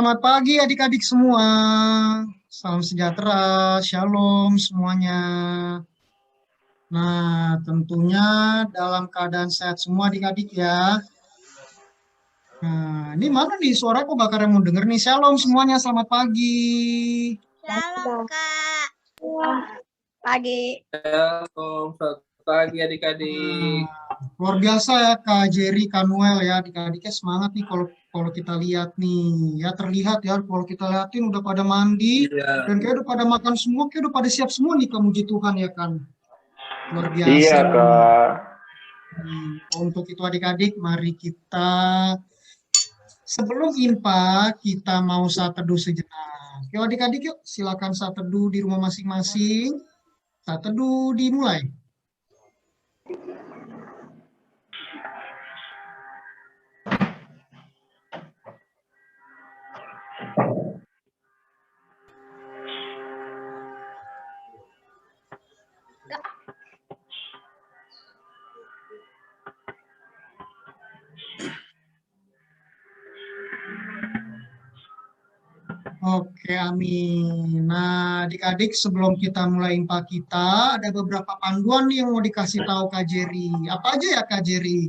Selamat pagi adik-adik semua. Salam sejahtera, shalom semuanya. Nah, tentunya dalam keadaan sehat semua adik-adik ya. Nah, ini mana nih suara kok bakal mau denger nih. Shalom semuanya, selamat pagi. Shalom, Kak. Pagi. Shalom, selamat pagi adik-adik. Luar biasa ya Kak Jerry, Kak Noel ya, adik-adiknya semangat nih kalau kita lihat nih. Ya terlihat ya, kalau kita liatin udah pada mandi, Iya. dan kayak udah pada makan semua, kayak udah pada siap semua nih Kak, muji Tuhan ya kan. Luar biasa. Iya, Kak. Untuk itu adik-adik, mari kita sebelum IMPA, kita mau saat teduh sejenak. Yuk adik-adik yuk, silakan saat teduh di rumah masing-masing. Saat teduh dimulai. Oke, amin. Nah, adik-adik sebelum kita mulai IMPA kita, ada beberapa panduan nih yang mau dikasih tahu Kak Jerry. Apa aja ya Kak Jerry?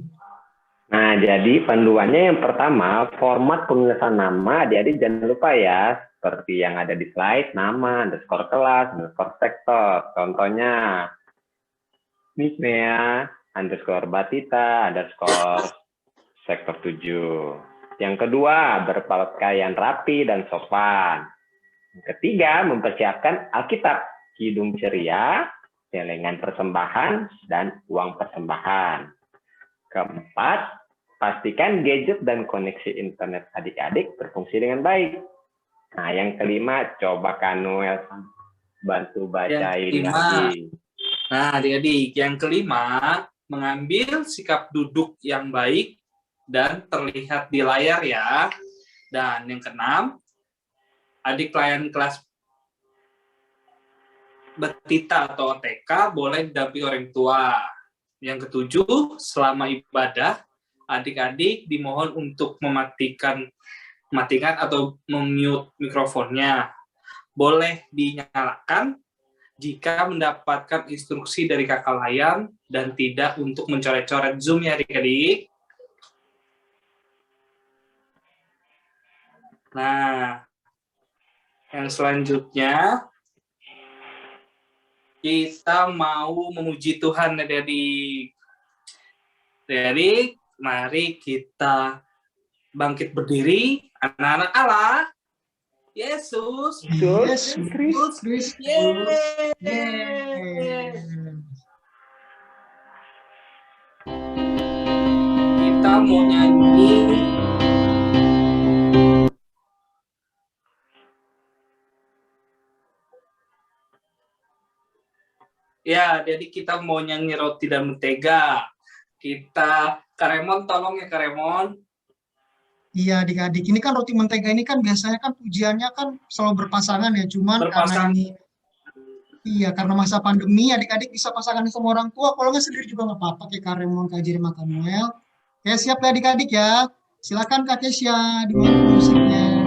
Nah, jadi panduannya yang pertama, format penulisan nama, adik-adik jangan lupa ya, seperti yang ada di slide, nama, underscore kelas, underscore sektor. Contohnya, Mismea, underscore Batita, underscore sektor 7. Yang kedua, berpakaian rapi dan sopan. Yang ketiga, mempersiapkan Alkitab, hidung ceria, celengan persembahan, dan uang persembahan. Keempat, pastikan gadget dan koneksi internet adik-adik berfungsi dengan baik. Nah, yang kelima, coba Kak Noel bantu bacain lagi. Nah, adik-adik, yang kelima, mengambil sikap duduk yang baik dan terlihat di layar ya. Dan yang keenam, adik pelayan kelas Batita atau OTK boleh didampingi orang tua. Yang ketujuh, selama ibadah, adik-adik dimohon untuk mematikan atau memute mikrofonnya. Boleh dinyalakan jika mendapatkan instruksi dari kakak layar dan tidak untuk mencoret-coret Zoom ya adik-adik. Nah, yang selanjutnya kita mau memuji Tuhan adik-adik. Adik-adik, mari kita bangkit berdiri, anak-anak Allah. Yesus Kristus. Kita mau nyanyi. Ya, jadi kita mau nyanyi Roti dan Mentega. Kak Remon, tolong ya Kak Remon. Iya adik-adik, ini kan roti mentega ini kan biasanya kan pujiannya kan selalu berpasangan ya, cuman karena ini karena masa pandemi adik-adik bisa pasangan sama orang tua, kalau nggak sendiri juga nggak apa-apa kayak Kak Remon, Kak Jerry, Kak Noel. Ya siap ya adik-adik ya, silakan Kak Kesya dimulai musiknya.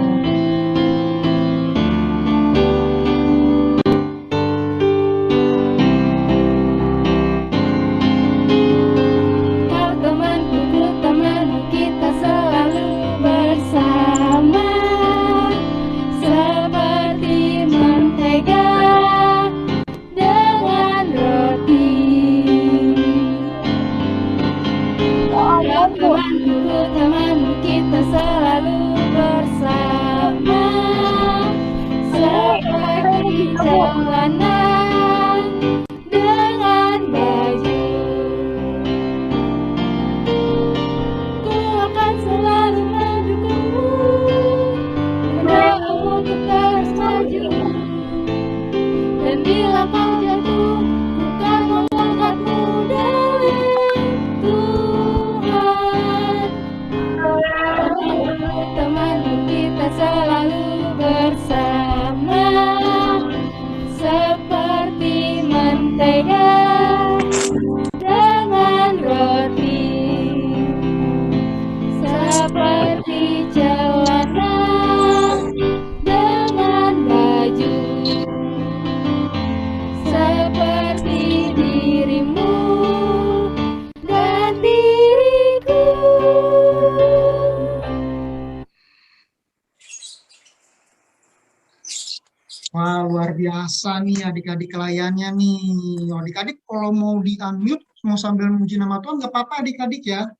biasa nih adik-adik layarnya nih. Adik-adik kalau mau di-unmute, mau sambil memuji nama Tuhan, nggak apa-apa adik-adik ya.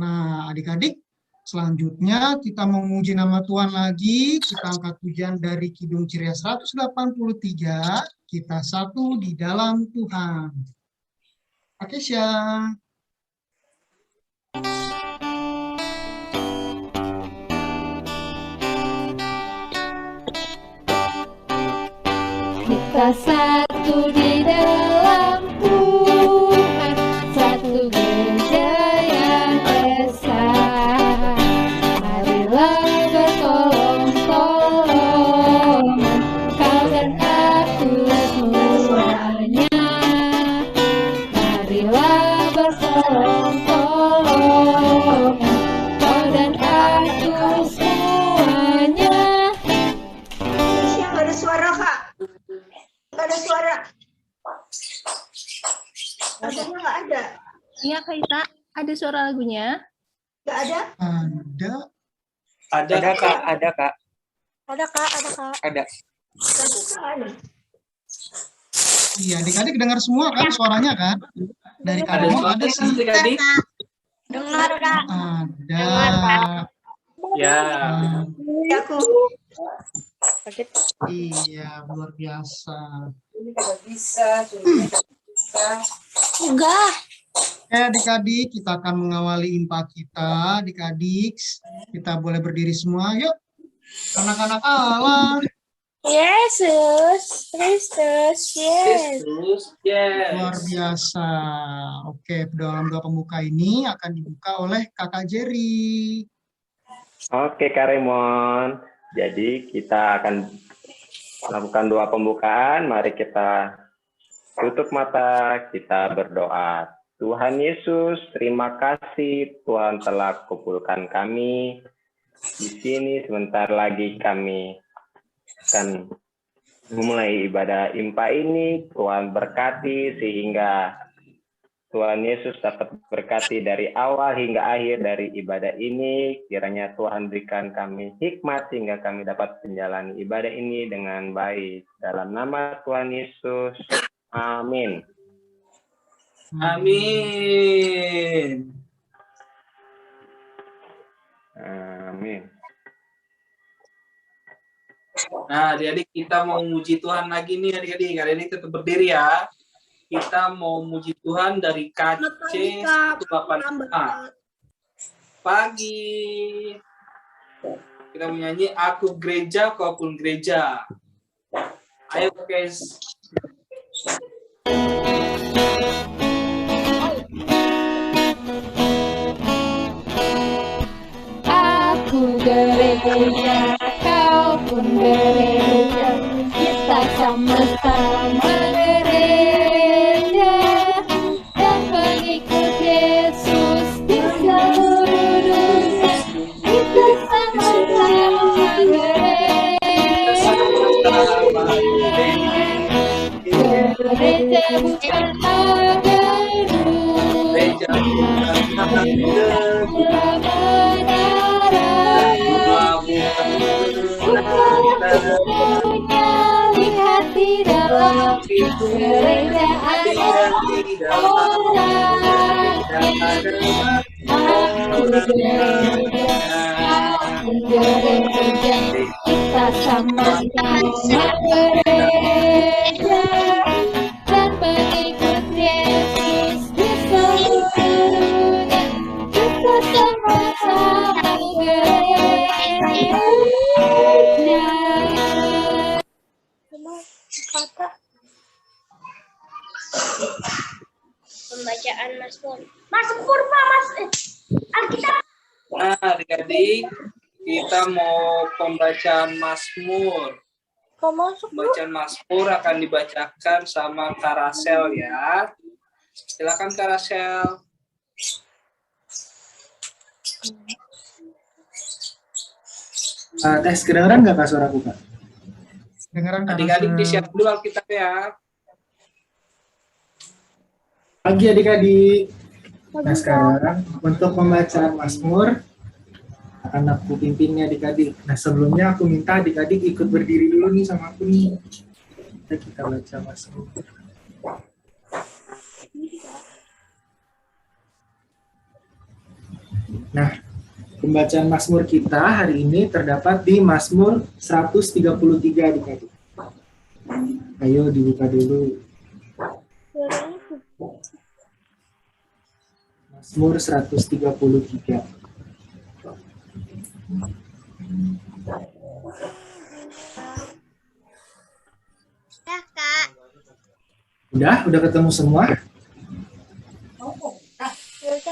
Nah, adik-adik, selanjutnya kita mau memuji nama Tuhan lagi. Kita angkat pujian dari Kidung Ceria 183. Kita satu di dalam Tuhan. Oke, Syah. Kita satu di dalam Tuhan, satu gereja yang besar. Marilah bertolong-tolongan, kau dan aku semuanya. Marilah bertolong-tolongan, kau dan aku semuanya. Yang ada suara, Kak. Nggak ada suara. Lagunya nggak ada. Iya, Kak Ita. Ada suara lagunya? Nggak ada. Ada. Ada Kak. Ada, Kak. Lagu Ada. nggak ada. Iya, adik-adik dengar semua kan suaranya kan? Dari Ada kamu suara ada sih. adik-adik. Dengar, Kak. Ada. Ya. Ya, aku. Iya, luar biasa. Enggak. Adik-adik, kita akan mengawali impa kita. Adik-adik, kita boleh berdiri semua. Yuk, anak-anak Allah. Yesus Kristus, Yesus, Luar yes. biasa. Oke, dalam doa pembuka ini akan dibuka oleh Kakak Jerry. Oke, Kak Raymond. Jadi kita akan melakukan doa pembukaan. Mari kita tutup mata, kita berdoa. Tuhan Yesus, terima kasih Tuhan telah kumpulkan kami di sini. Sebentar lagi kami akan memulai ibadah impa ini. Tuhan berkati sehingga Tuhan Yesus dapat berkati dari awal hingga akhir dari ibadah ini. Kiranya Tuhan berikan kami hikmat sehingga kami dapat menjalani ibadah ini dengan baik. Dalam nama Tuhan Yesus, amin. Amin. Amin. Nah, adik-adik kita mau muji Tuhan lagi nih adik-adik. Kali ini tetap berdiri ya. Kita mau muji Tuhan dari KC 185. Pagi. Kita menyanyi Aku Gereja, Kau Pun Gereja. Ayo guys. Aku gereja, kau pun gereja, kita sama-sama gereja dan pengikut Yesus di seluruh dunia. Kita sama-sama gereja. Gereja bukan agama, lihat di dalam gereja ada orang. Aku gereja, kita sama-sama gereja dan pengikut Yesus di seluruh dunia. Kita sama-sama gereja. Pembacaan Mazmur. Mazmur, Pak, Alkitab. Nah, adik-adik, kita mau pembacaan Mazmur. Pembacaan Mazmur akan dibacakan sama Karasel ya. Silakan Karasel. Tes kedengeran nggak Kak suaraku Kak? Dengaran Adik-adik disiap dulu Alkitab ya. Pagi adik-adik. Nah sekarang untuk pembacaan Mazmur akan aku pimpinnya adik-adik. Nah sebelumnya aku minta adik-adik ikut berdiri dulu nih sama aku nih. Kita baca Mazmur. Nah, pembacaan Mazmur kita hari ini terdapat di Mazmur 133 adik-adik. Ayo dibuka dulu. Mazmur 133. Ya, Kak. Udah ketemu semua?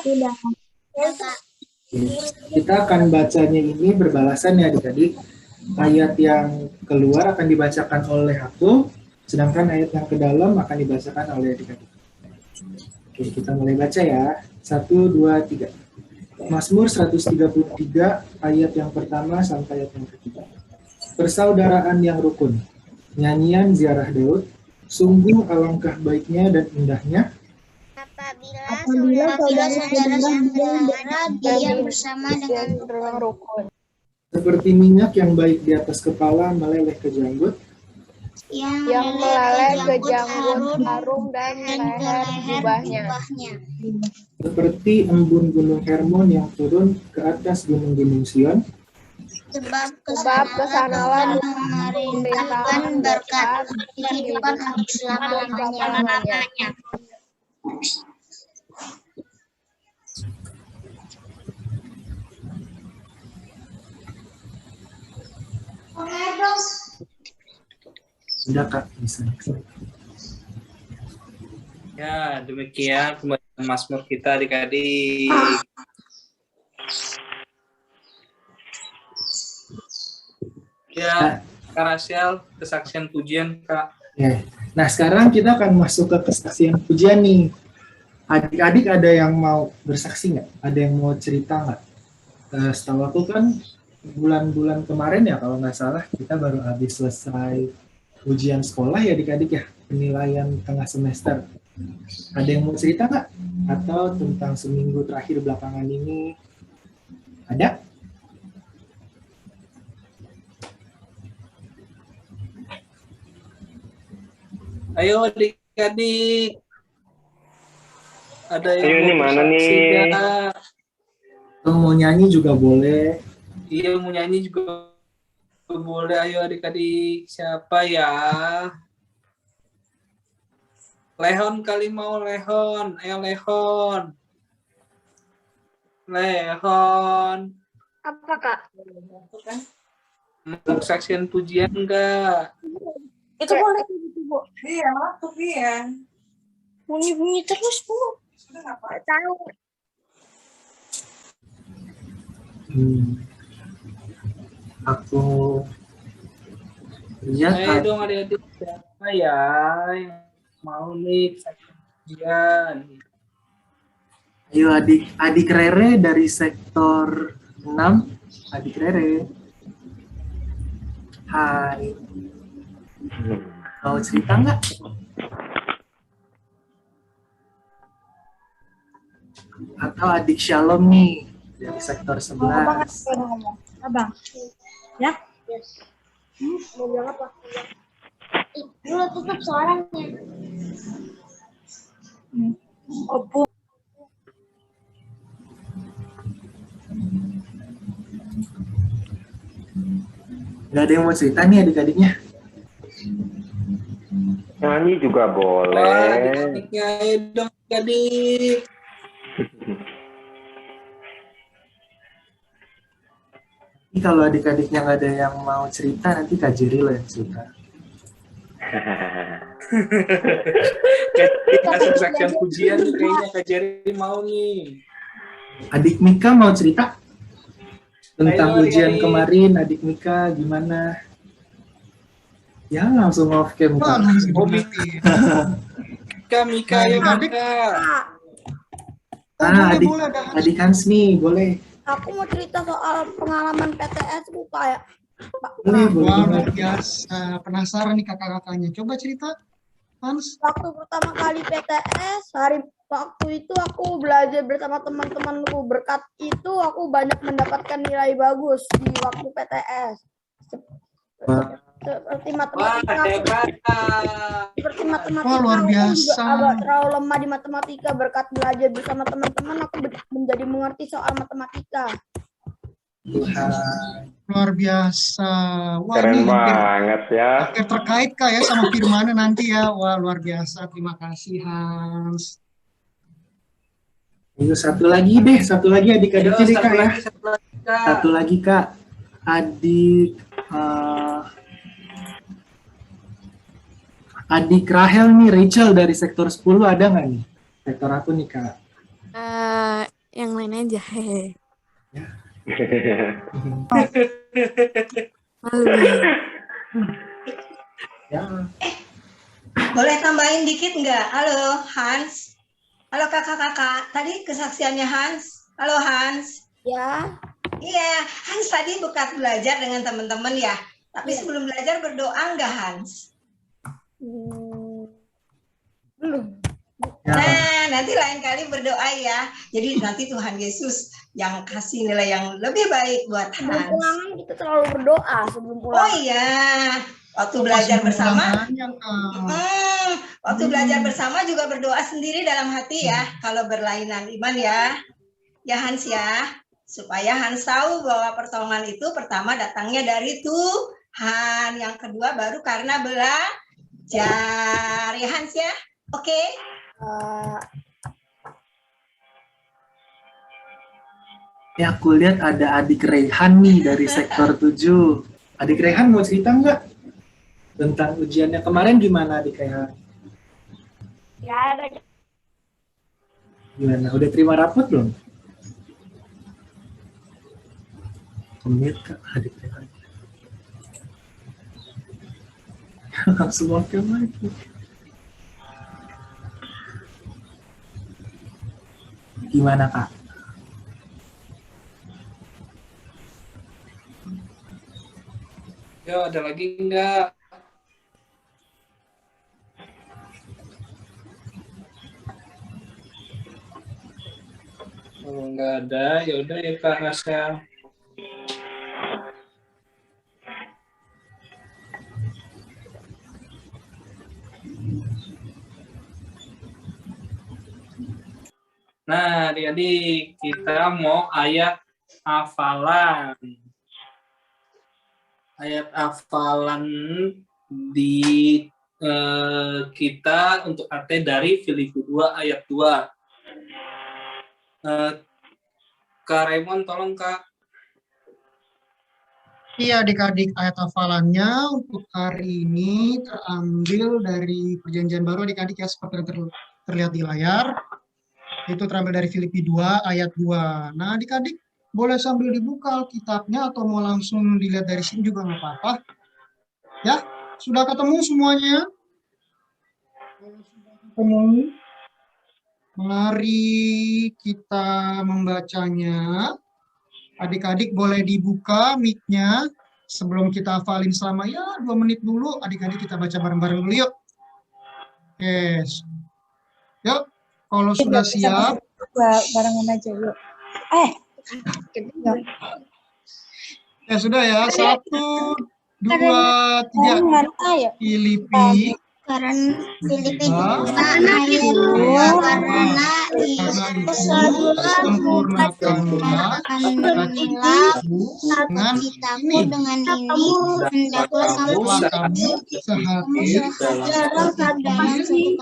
Sudah. Ya, Kak. Kita akan bacanya ini berbalasan ya adik-adik. Ayat yang keluar akan dibacakan oleh aku, sedangkan ayat yang ke dalam akan dibacakan oleh adik-adik. Oke, kita mulai baca ya. 1, 2, 3. Mazmur 133 ayat yang pertama sampai ayat yang ketiga. Persaudaraan yang rukun. Nyanyian ziarah Daud. Sungguh alangkah baiknya dan indahnya Apabila saudara-saudara diam bersama dengan rukun. Seperti minyak yang baik di atas kepala meleleh ke janggut. Yang meleleh ke janggut, harum dan leher jubahnya. Seperti embun gunung Hermon yang turun ke atas gunung-gunung Sion. Sebab kesanalah memerintahkan berkat kehidupan untuk selama-lamanya. Sudah Kak, bisa. Ya, demikian pembacaan Mazmur kita adik-adik. Ya, Kak Rachel, kesaksian pujian, Kak. Ya. Nah, sekarang kita akan masuk ke kesaksian pujian nih. Adik-adik ada yang mau bersaksi nggak? Ada yang mau cerita nggak? Setahu aku kan bulan-bulan kemarin ya, kalau nggak salah, kita baru habis selesai ujian sekolah ya adik-adik ya, penilaian tengah semester. Ada yang mau cerita nggak? Atau tentang seminggu terakhir belakangan ini? Ada? Ayo adik-adik. Ada yang Ayo, ini mana nih? Kak? Kalau mau nyanyi juga boleh. Iya, mau nyanyi juga boleh. Ayo adik-adik. Siapa ya? Lehon kali mau Lehon. Ayo Lehon. Lehon. Apa, Kak? Mau kesaksian pujian enggak? Itu boleh gitu, Bu. Iya, waktu ya. Bunyi-bunyi terus, Bu. Nggak tahu. Aku lihat Ayo dong adik-adik. Siapa ya yang mau nih kesaksian pujian? Ayo adik Rere dari sektor 6. Adik Rere. Hai. Mau cerita nggak? Atau adik Shalom nih dari sektor 11. Abang. Ya? Yes. Mau bilang apa? Dulu tutup suaranya. Oh, Bu. Gak ada yang mau cerita nih adik-adiknya? Nyanyi juga Wah, boleh. adik-adiknya ayo dong adik. Ini kalau adik-adiknya nggak ada yang mau cerita, nanti Kak Jiril yang cerita. Kasih kesaksian pujian nih kayaknya Kak Jerry mau nih. Adik Mika mau cerita? Tentang Ayo, ujian adik-adik. kemarin, adik Mika gimana? Ya langsung off cam. Wah, Kak. langsung Oh, dimatiin. Mika, ayo Adik-adik. Mika. Oh, Adik, boleh, ada. adik Hans nih, boleh. Aku mau cerita soal pengalaman PTS, Bu, kayak Boleh, boleh Wah, banget. luar biasa. Penasaran nih kakak-kakaknya. Coba cerita, Hans. waktu pertama kali PTS, waktu itu aku belajar bersama teman-temanku. Berkat itu aku banyak mendapatkan nilai bagus di waktu PTS. Seperti Wah, matematika. hebat. Seperti matematika. Wah, luar Aku juga biasa. agak terlalu lemah di matematika. Berkat belajar bersama teman-teman, aku menjadi mengerti soal matematika. Tuhan. Luar biasa. Wah, Keren ini banget ya. hampir terkait Kak ya sama firmannya nanti ya. Wah, luar biasa. Terima kasih Hans. Ayo satu lagi deh, satu lagi adik-adik Ayo, nih Kak ya. satu lagi, Kak. Satu lagi Kak, adik Rahel nih, Rachel dari sektor 10 ada nggak nih? Sektor aku nih Kak. Yang lain aja. Malu. Ya, Boleh tambahin dikit nggak? Halo Hans. Halo kakak-kakak. Tadi kesaksiannya Hans. Halo Hans. Ya. Iya, Hans tadi bekas belajar dengan teman-teman ya. Tapi sebelum belajar berdoa nggak Hans? Belum. ya. Nah, nanti lain kali berdoa ya. Jadi nanti Tuhan Yesus yang kasih nilai yang lebih baik buat Sebelum Hans. pulang kita selalu berdoa sebelum Oh pulang. iya, waktu belajar bersama. Kak. Waktu belajar bersama juga berdoa sendiri dalam hati ya. Kalau berlainan iman ya. Ya Hans ya. Supaya Hans tahu bahwa pertolongan itu pertama datangnya dari Tuhan. Yang kedua baru karena belajar. Ya Hans ya. Oke. Ya aku lihat ada adik Rehan nih dari sektor 7. Adik Rehan mau cerita nggak? Tentang ujiannya kemarin gimana adik Rehan? Ya ada. Gimana? Udah terima rapot belum? Komit Kak adik Rehan. Langsung wakil lagi. Gimana Kak? Yo, ada lagi enggak? Oh, enggak ada. Ya udah ya Kak Rasya. Nah, adik-adik, kita mau ayat hafalan. Ayat hafalan di kita untuk AT dari Filipi 2 ayat 2. Kak Raymond, tolong Kak. Iya adik-adik, ayat hafalannya untuk hari ini terambil dari Perjanjian Baru adik-adik ya, seperti yang terlihat di layar. Itu terambil dari Filipi 2 ayat 2. Nah adik-adik boleh sambil dibuka kitabnya atau mau langsung dilihat dari sini juga nggak apa-apa. Ya, sudah ketemu semuanya? Ketemu? Mari kita membacanya. Adik-adik boleh dibuka mic-nya sebelum kita hafalin selama ya 2 menit dulu. Adik-adik kita baca bareng-bareng dulu yuk. Yes. Yuk, kalau sudah siap. Barengan aja yuk. Ya sudah ya. 1, 2, 3. Filipi. Karena Filipi Karena itu sempurnakanlah cita-citamu dengan ini, hendaklah kamu sehati dalam satu kasih,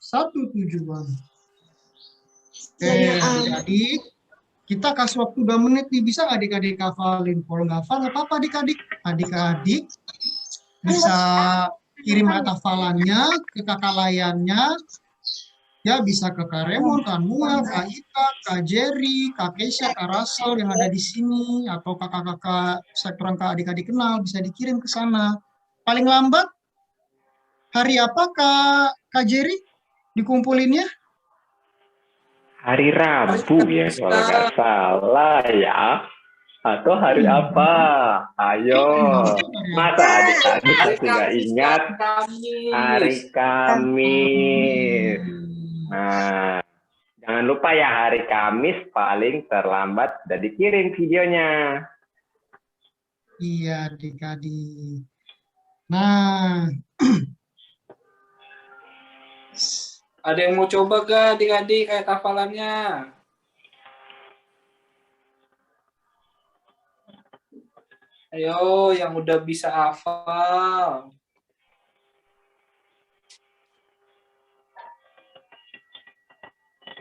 satu tujuan. Oke, adik-adik, kita kasih waktu 2 menit nih, bisa adik-adik hafalin? Kalau nggak hafal, nggak apa-apa adik-adik. Adik-adik bisa kirim hafalannya ke kakak layannya, ya bisa ke Kak Raymond, Kak Noel, Kak Ika, Kak Jerry, Kak Keisha, Kak Russell yang ada di sini, atau kakak-kakak sektoran Kak adik-adik kenal, bisa dikirim ke sana. Paling lambat, hari apa Kak Jerry dikumpulinnya? Hari Rabu ya kalau nggak salah ya. Atau hari apa? Ayo. Masa adik-adik masih nggak ingat? Hari Kamis. Nah, jangan lupa ya hari Kamis paling terlambat udah dikirim videonya. Iya, adik-adik. Nah, Ada yang mau coba gak adik-adik kayak hafalannya? Ayo, yang udah bisa hafal.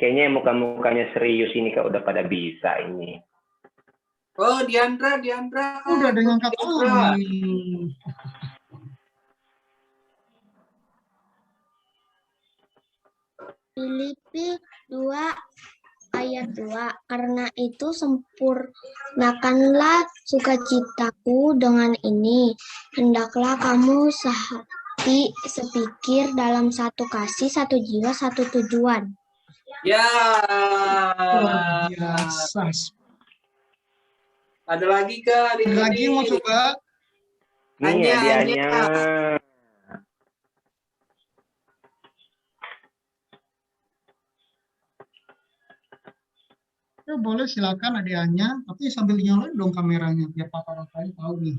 Kayaknya muka-mukanya serius ini kak udah pada bisa ini. Oh, Diandra. udah ada yang angkat Diandra. tangan. Filipi 2 ayat 2. Karena itu sempurnakanlah sukacitaku dengan ini. Hendaklah kamu sehati sepikir dalam satu kasih, satu jiwa, satu tujuan. Ya. Luar biasa. Ada lagi kak? Ada lagi yang mau coba? Ini hadiahnya. Ya, boleh silakan hadiahnya, tapi sambil nyalain dong kameranya biar Papa Rafael tahu nih.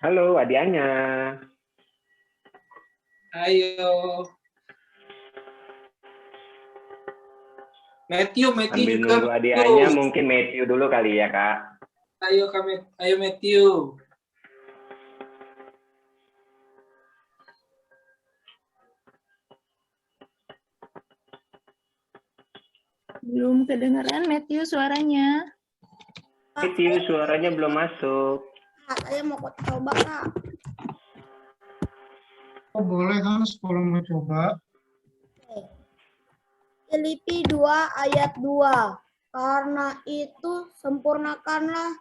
Halo, hadiahnya. Ayo. Matthew Sambil juga. nunggu hadiahnya, mungkin Matthew dulu kali ya kak. Ayo Matthew. Belum kedengaran Matthew suaranya. Matthew suaranya belum masuk. Saya mau coba, Kak. Oh, boleh kan kalau mau coba. Filipi 2 ayat 2. Karena itu sempurnakanlah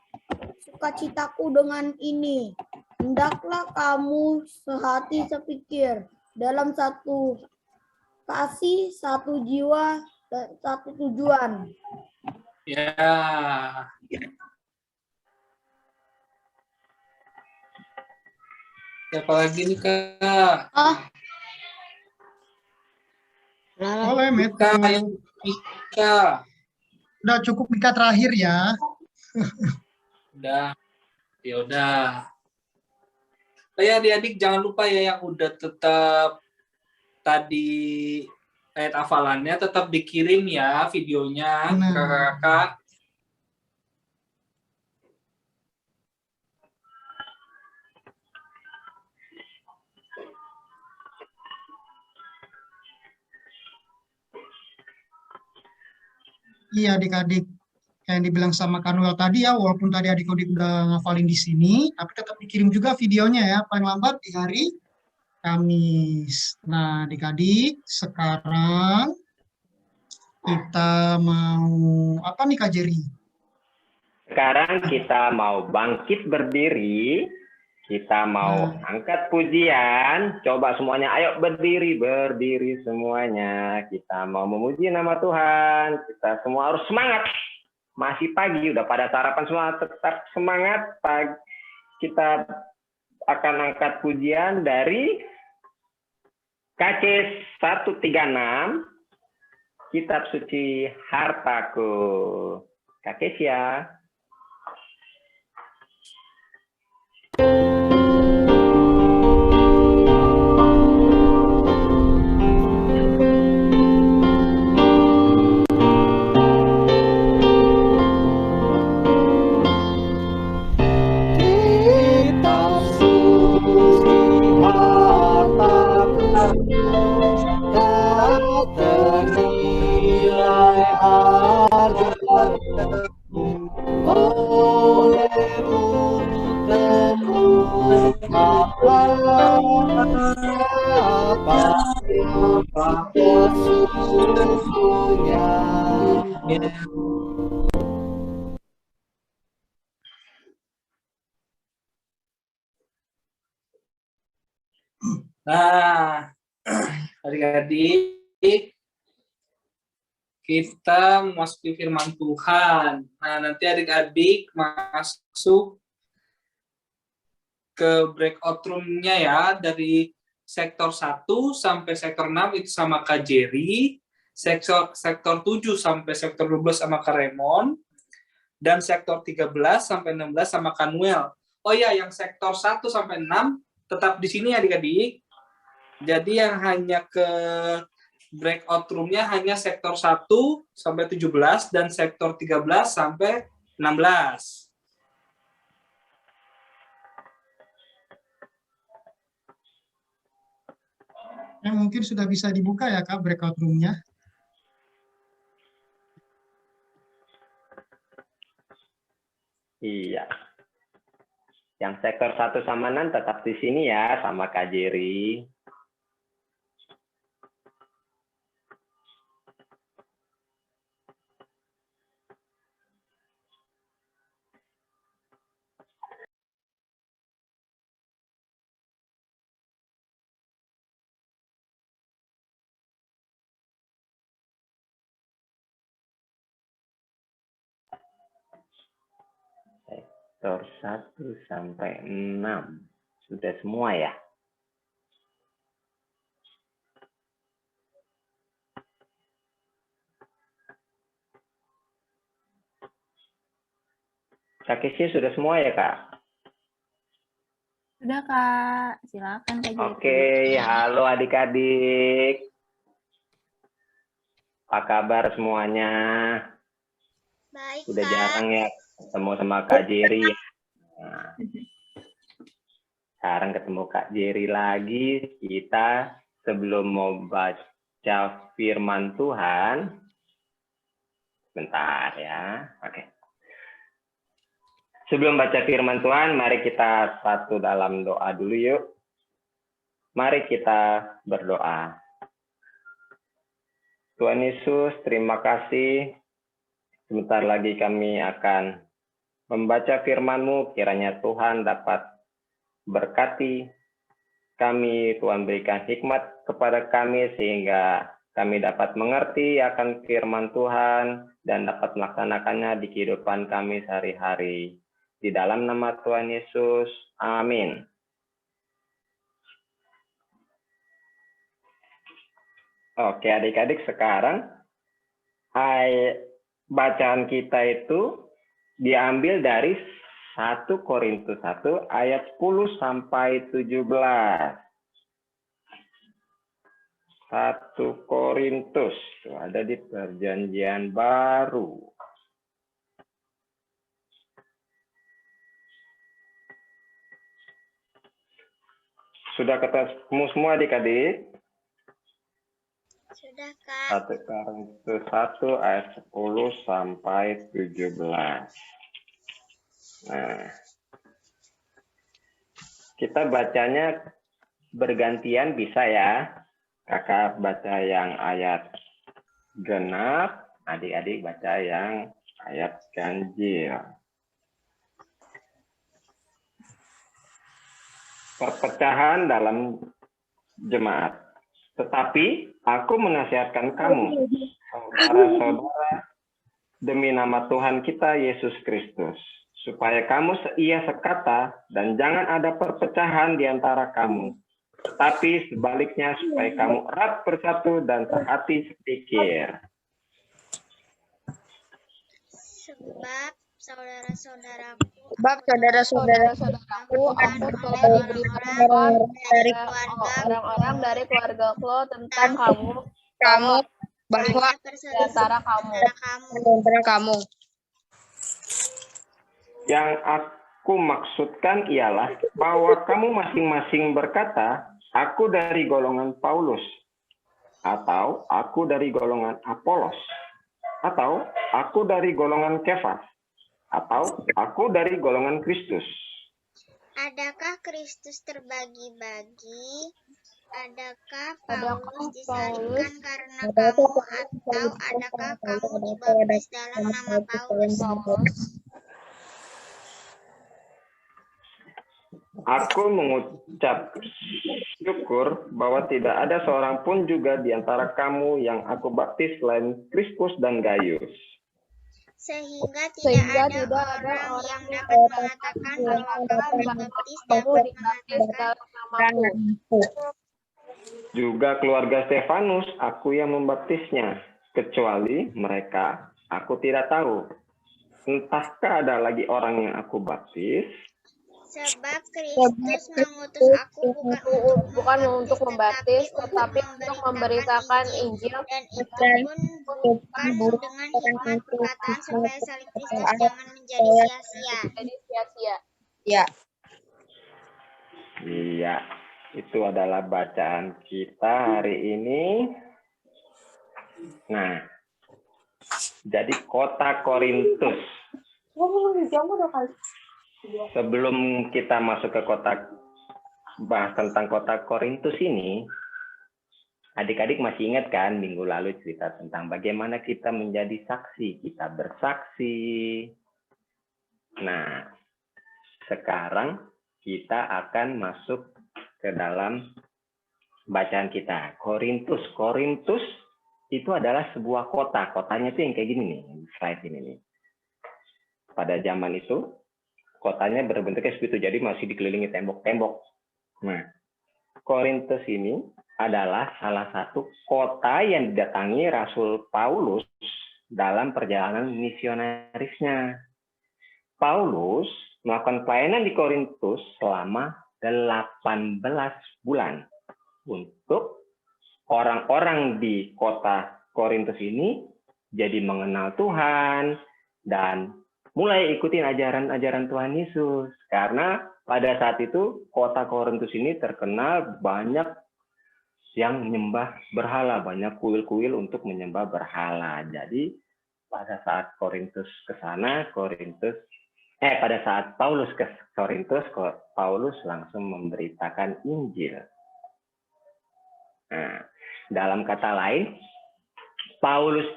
sukacitaku dengan ini. Hendaklah kamu sehati sepikir dalam satu kasih, satu jiwa, dan satu tujuan. Ya. Siapa lagi nih kak? Boleh, Mika, Matthew. Mika. Udah cukup Mika terakhir ya. Udah. Ya udah. Ya adik-adik jangan lupa ya yang udah tetap tadi ayat hafalannya tetap dikirim ya videonya ke kakak. Iya adik-adik, kayak yang dibilang sama Kanuel tadi ya, walaupun tadi adik-adik udah ngafalin di sini, tapi tetap dikirim juga videonya ya, paling lambat di hari Kamis. Nah adik-adik, sekarang kita mau apa nih Kak Jerry? Sekarang kita mau bangkit berdiri. Kita mau angkat pujian. Coba semuanya, ayo berdiri semuanya. Kita mau memuji nama Tuhan. Kita semua harus semangat. Masih pagi, udah pada sarapan semua, tetap semangat. Pagi. Kita akan angkat pujian dari KC 136, Kitab Suci Hartaku. Kak Kesia. Nah, adik-adik, kita memasuki firman Tuhan. Nah, nanti adik-adik masuk ke breakout room-nya ya, dari sektor 1 sampai sektor 6 itu sama Kak Jerry, sektor 7 sampai sektor 12 sama Kak Raymond, dan sektor 13 sampai 16 sama Kak Noel. Oh ya, yang sektor 1 sampai 6 tetap di sini adik-adik. Jadi yang hanya ke breakout room-nya hanya sektor 1 sampai 17 dan sektor 13 sampai 16. Mungkin sudah bisa dibuka ya Kak breakout room-nya. Iya. Yang sektor 1 sama 6 tetap di sini ya, sama Kak Jerry. Sektor 1 sampai 6. Sudah semua ya? Kakisnya sudah semua ya, Kak? Sudah, Kak. Silakan, Kak Jerry. Oke, halo adik-adik. Apa kabar semuanya? Baik, Udah Kak. jarang ya ketemu sama Kak Jerry. Nah, sekarang ketemu Kak Jerry lagi. Kita sebelum mau baca firman Tuhan, bentar ya. Oke. Sebelum baca firman Tuhan, mari kita satu dalam doa dulu yuk. Mari kita berdoa. Tuhan Yesus, terima kasih. Sebentar lagi kami akan membaca firman-Mu, kiranya Tuhan dapat berkati kami, Tuhan berikan hikmat kepada kami sehingga kami dapat mengerti akan firman Tuhan dan dapat melaksanakannya di kehidupan kami sehari-hari. Di dalam nama Tuhan Yesus, amin. Oke adik-adik, sekarang bacaan kita itu diambil dari 1 Korintus 1 ayat 10 sampai 17. 1 Korintus, ada di Perjanjian Baru. Sudah ketemu semua adik-adik? Sudah, Kak. 1 Korintus 1 ayat 10 sampai 17. Nah, kita bacanya bergantian bisa ya. Kakak baca yang ayat genap, adik-adik baca yang ayat ganjil. Perpecahan dalam jemaat. Tetapi aku menasihatkan kamu, saudara-saudara, demi nama Tuhan kita Yesus Kristus, supaya kamu seia sekata dan jangan ada perpecahan di antara kamu. Tetapi sebaliknya supaya kamu erat bersatu dan sehati sepikir. Sebab saudara-saudaraku, Saudara-saudaraku, aku telah diberitakan dari orang-orang dari keluargaku tentang kamu bahwa di antara kamu. Yang aku maksudkan ialah bahwa kamu masing-masing berkata, aku dari golongan Paulus, atau aku dari golongan Apolos, atau aku dari golongan Kefas, atau aku dari golongan Kristus. adakah Kristus terbagi-bagi? Adakah Paulus disalibkan karena kamu? Atau adakah kamu dibaptis dalam nama Paulus? Aku mengucap syukur bahwa tidak ada seorang pun juga di antara kamu yang aku baptis selain Krispus dan Gaius. Sehingga tidak ada orang yang dapat mengatakan bahwa kamu dibaptis dalam namaku. Juga keluarga Stefanus, aku yang membaptisnya. Kecuali mereka, aku tidak tahu. Entahkah ada lagi orang yang aku baptis? Sebab Kristus mengutus aku bukan untuk membaptis, tetapi untuk memberitakan Injil, dan itu pun bukan dengan hikmat perkataan supaya salib Kristus jangan menjadi sia-sia. jadi sia-sia. Ya. Iya, itu adalah bacaan kita hari ini. Nah, jadi kota Korintus. Sebelum kita masuk ke bahas tentang kota Korintus ini, adik-adik masih ingat kan minggu lalu cerita tentang bagaimana kita menjadi saksi, kita bersaksi. Nah, sekarang kita akan masuk ke dalam bacaan kita. Korintus. Korintus itu adalah sebuah kota. Kotanya itu yang kayak gini nih, slide ini nih. Pada zaman itu, kotanya berbentuknya seperti itu, jadi masih dikelilingi tembok-tembok. Nah, Korintus ini adalah salah satu kota yang didatangi Rasul Paulus dalam perjalanan misionarisnya. Paulus melakukan pelayanan di Korintus selama 18 bulan untuk orang-orang di kota Korintus ini jadi mengenal Tuhan dan mulai ikutin ajaran-ajaran Tuhan Yesus. Karena pada saat itu kota Korintus ini terkenal banyak yang menyembah berhala, banyak kuil-kuil untuk menyembah berhala. Jadi pada saat Korintus ke sana, pada saat Paulus ke Korintus, Paulus langsung memberitakan Injil. Nah, dalam kata lain, Paulus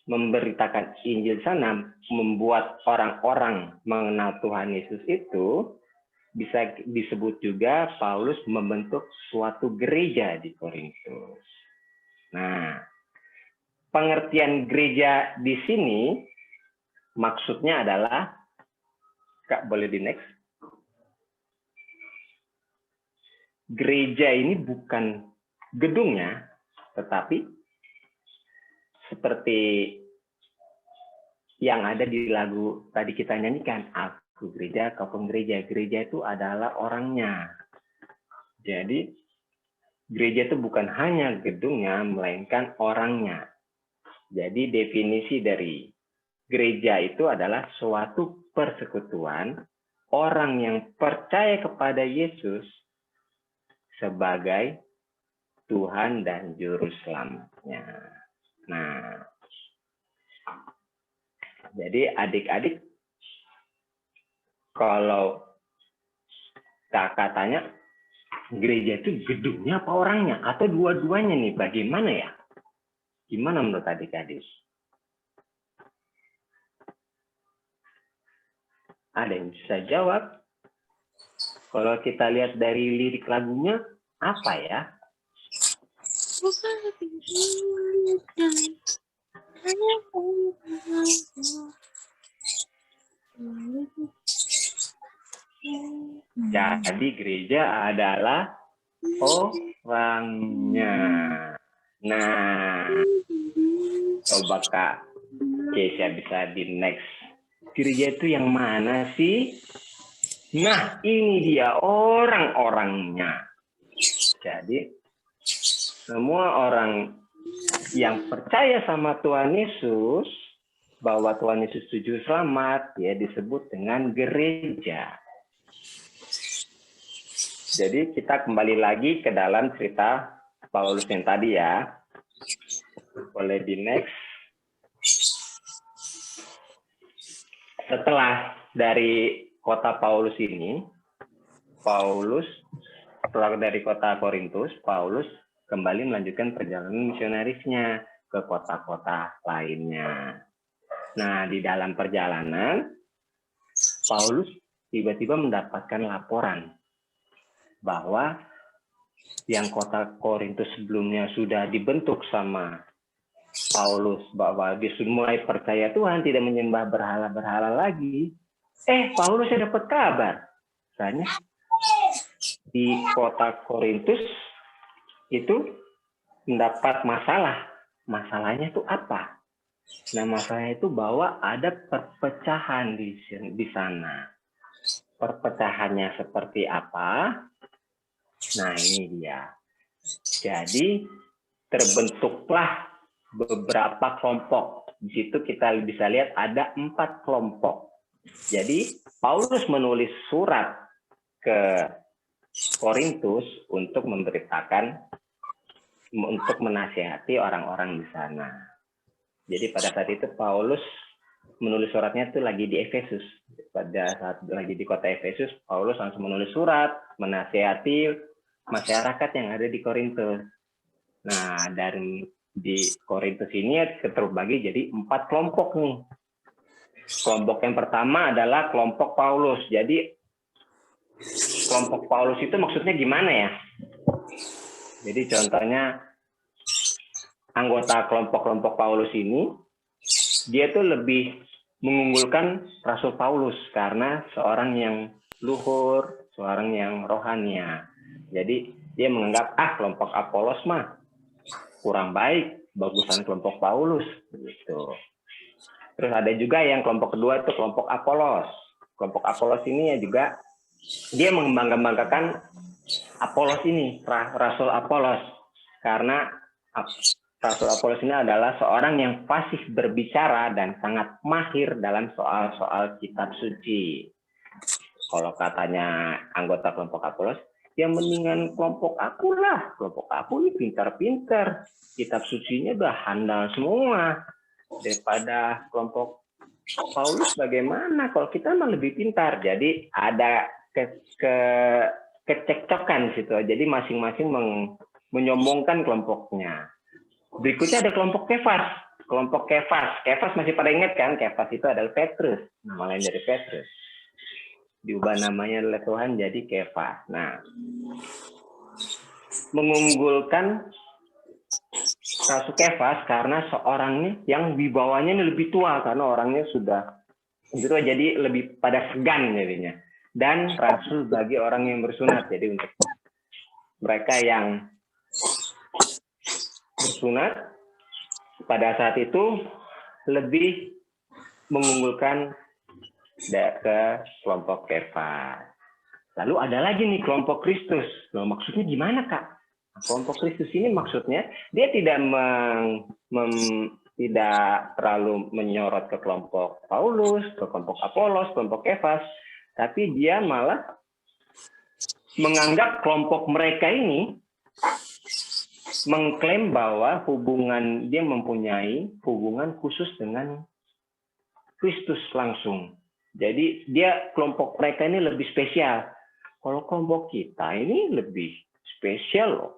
memberitakan Injil sana membuat orang-orang mengenal Tuhan Yesus itu bisa disebut juga Paulus membentuk suatu gereja di Korintus. Nah, pengertian gereja di sini maksudnya adalah, Kak boleh di next. Gereja ini bukan gedungnya, tetapi seperti yang ada di lagu tadi kita nyanyikan, aku gereja, kau penggereja. Gereja itu adalah orangnya. Jadi gereja itu bukan hanya gedungnya, melainkan orangnya. Jadi definisi dari gereja itu adalah suatu persekutuan orang yang percaya kepada Yesus sebagai Tuhan dan Juru Selamatnya. Nah, jadi adik-adik, kalau kakak tanya, gereja itu gedungnya apa orangnya? Atau dua-duanya nih, bagaimana ya? Gimana menurut adik-adik? Ada yang bisa jawab? Kalau kita lihat dari lirik lagunya, apa ya? Jadi gereja adalah orangnya. Nah, coba Kak Kesia bisa di next. Gereja itu yang mana sih? Nah, ini dia orang-orangnya. Jadi, semua orang yang percaya sama Tuhan Yesus, bahwa Tuhan Yesus tujuh selamat, ya disebut dengan gereja. Jadi, kita kembali lagi ke dalam cerita Paulus yang tadi ya. Boleh di next. Setelah dari kota Paulus ini, setelah dari kota Korintus, Paulus kembali melanjutkan perjalanan misionarisnya ke kota-kota lainnya. Nah, di dalam perjalanan, Paulus tiba-tiba mendapatkan laporan bahwa yang kota Korintus sebelumnya sudah dibentuk sama Paulus, bahwa dia sudah mulai percaya Tuhan, tidak menyembah berhala-berhala lagi. Paulus dapat kabar. Katanya, di kota Korintus itu mendapat masalah. Masalahnya itu apa? Nah, masalahnya itu bahwa ada perpecahan di sana. Perpecahannya seperti apa? Nah, ini dia. Jadi, terbentuklah beberapa kelompok. Di situ kita bisa lihat ada 4 kelompok. Jadi, Paulus menulis surat ke Korintus untuk memberitakan, untuk menasihati orang-orang di sana. Jadi pada saat itu Paulus menulis suratnya itu lagi di Efesus. Pada saat lagi di kota Efesus, Paulus langsung menulis surat menasihati masyarakat yang ada di Korintus. Nah, dari di Korintus ini terbagi jadi 4 kelompok nih. Kelompok yang pertama adalah kelompok Paulus. Jadi kelompok Paulus itu maksudnya gimana ya? Jadi contohnya anggota kelompok-kelompok Paulus ini, dia tuh lebih mengunggulkan Rasul Paulus karena seorang yang luhur, seorang yang rohania. Jadi dia menganggap kelompok Apolos mah kurang baik, bagusan kelompok Paulus begitu. Terus ada juga yang kelompok kedua itu kelompok Apolos. Kelompok Apolos ini ya juga dia membanggakan Apolos ini, Rasul Apolos, karena Rasul Apolos ini adalah seorang yang fasih berbicara dan sangat mahir dalam soal-soal kitab suci. Kalau katanya anggota kelompok Apolos, ya mendingan kelompok aku lah. Kelompok aku ini pintar-pintar, kitab sucinya udah handal semua. Daripada kelompok Paulus bagaimana? Kalau kita mah lebih pintar. Jadi ada kecekcokan di situ. Jadi masing-masing menyombongkan kelompoknya. Berikutnya ada kelompok Kefas. Kelompok Kefas. Kefas masih pada ingat kan? Kefas itu adalah Petrus. Nama lain dari Petrus. Diubah namanya oleh Tuhan jadi Kefas. Nah, mengunggulkan Rasul Kefas karena seorangnya yang dibawanya lebih tua. Karena orangnya sudah tua, jadi lebih pada segan jadinya. Dan rasul bagi orang yang bersunat. Jadi untuk mereka yang bersunat pada saat itu lebih mengunggulkan ke kelompok Kefas. Lalu ada lagi nih kelompok Kristus. Loh, maksudnya gimana, Kak? Kelompok Kristus ini maksudnya dia tidak tidak terlalu menyorot ke kelompok Paulus, ke kelompok Apolos, kelompok Kefas. Tapi dia malah menganggap kelompok mereka ini mengklaim bahwa dia mempunyai hubungan khusus dengan Kristus langsung. Jadi dia kelompok mereka ini lebih spesial. Kalau kelompok kita ini lebih spesial loh.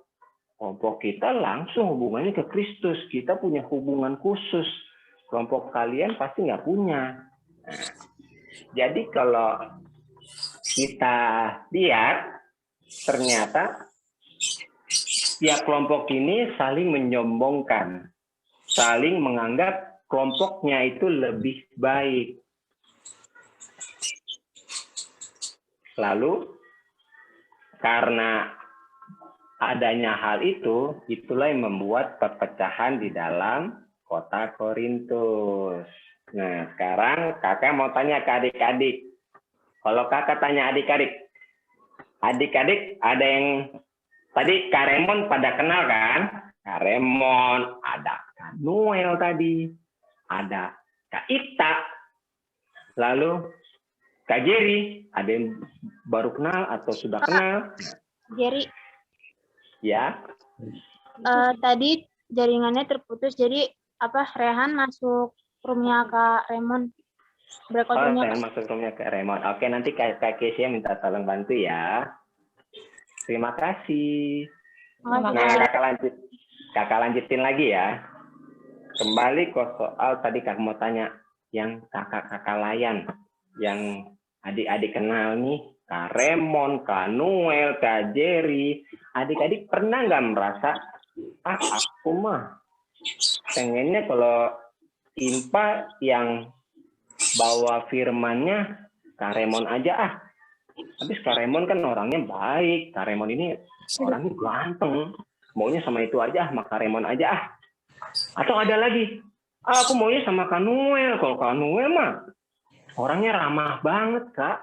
Kelompok kita langsung hubungannya ke Kristus. Kita punya hubungan khusus. Kelompok kalian pasti nggak punya. Nah, jadi kalau kita lihat, ternyata tiap kelompok ini saling menyombongkan, saling menganggap kelompoknya itu lebih baik. Lalu, karena adanya hal itu, itulah yang membuat perpecahan di dalam kota Korintus. Nah, sekarang kakak mau tanya ke adik-adik. Kalau kakak tanya adik-adik ada yang tadi Kak Remon pada kenal kan? Kak Remon, ada Kak Noel tadi, ada Kak Ita, lalu Kak Jerry, ada yang baru kenal atau sudah kenal? Jerry, Ya. tadi jaringannya terputus, jadi Rehan masuk roomnya Kak Remon. Saya masuk roomnya Kak Remon. Oke, nanti Kak Kesia minta tolong bantu ya. Terima kasih. Nah, kakak lanjutin lagi ya. Kembali ke soal tadi kakak mau tanya yang kakak-kakak layan, yang adik-adik kenal nih, Kak Remon, Kak Noel, Kak Jerry. Adik-adik pernah nggak merasa, aku mah pengennya kalau IMPA yang bawa firmannya Kak Remon aja Habis Kak Raymond kan orangnya baik. Kak Raymond ini orangnya ganteng. Maunya sama itu aja, sama Kak Raymond aja. Atau ada lagi, aku maunya sama Kak Noel. Kalau Kak Noel mah orangnya ramah banget, Kak.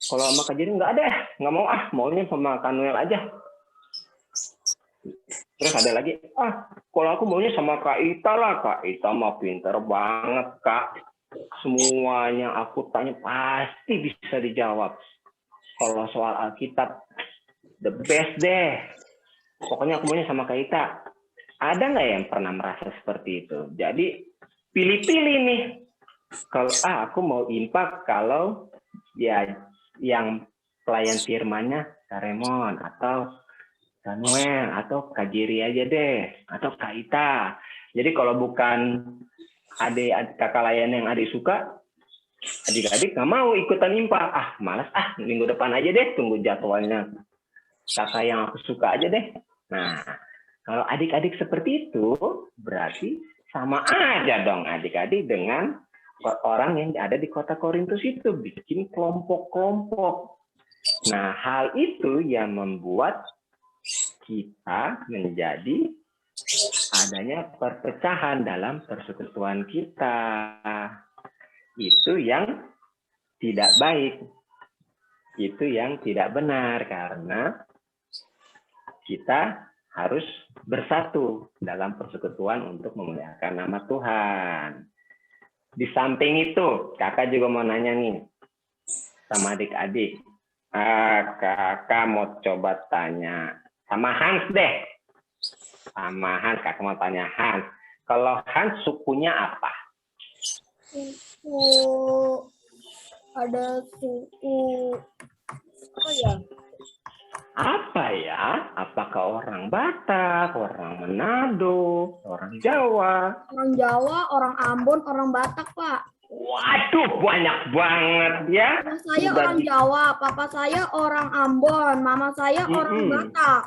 Kalau sama Kak Jerry nggak ada, nggak mau maunya sama Kak Noel aja. Terus ada lagi, kalau aku maunya sama Kak Ita lah. Kak Ita mah pinter banget, Kak. Semuanya aku tanya pasti bisa dijawab. Kalau soal Alkitab, the best deh. Pokoknya aku maunya sama Kak Ita. Ada nggak yang pernah merasa seperti itu? Jadi pilih-pilih nih. Kalau aku mau impak kalau ya yang pelayan firmannya Kak Raymond atau Kak Noel atau Kak Jerry aja deh atau Kak Ita. Jadi kalau bukan adik kakak layan yang adik suka, adik-adik nggak mau ikutan impak. Malas minggu depan aja deh, tunggu jadwalnya kakak yang aku suka aja deh. Nah, kalau adik-adik seperti itu berarti sama aja dong adik-adik dengan orang yang ada di kota Korintus itu, bikin kelompok-kelompok. Nah, hal itu yang membuat kita menjadi adanya perpecahan dalam persekutuan kita. Itu yang tidak baik. Itu yang tidak benar karena kita harus bersatu dalam persekutuan untuk memuliakan nama Tuhan. Di samping itu, kakak juga mau nanya nih sama adik-adik. Kakak mau coba tanya sama Hans deh. Sama Hans, kakak mau tanya Hans. Kalau Hans sukunya apa? Ada suku apa ya? Apa ya? Apakah orang Batak, orang Manado, orang Jawa? Orang Jawa, orang Ambon, orang Batak, Pak. Waduh, banyak banget ya. Mama saya orang Jawa, papa saya orang Ambon, mama saya orang Batak.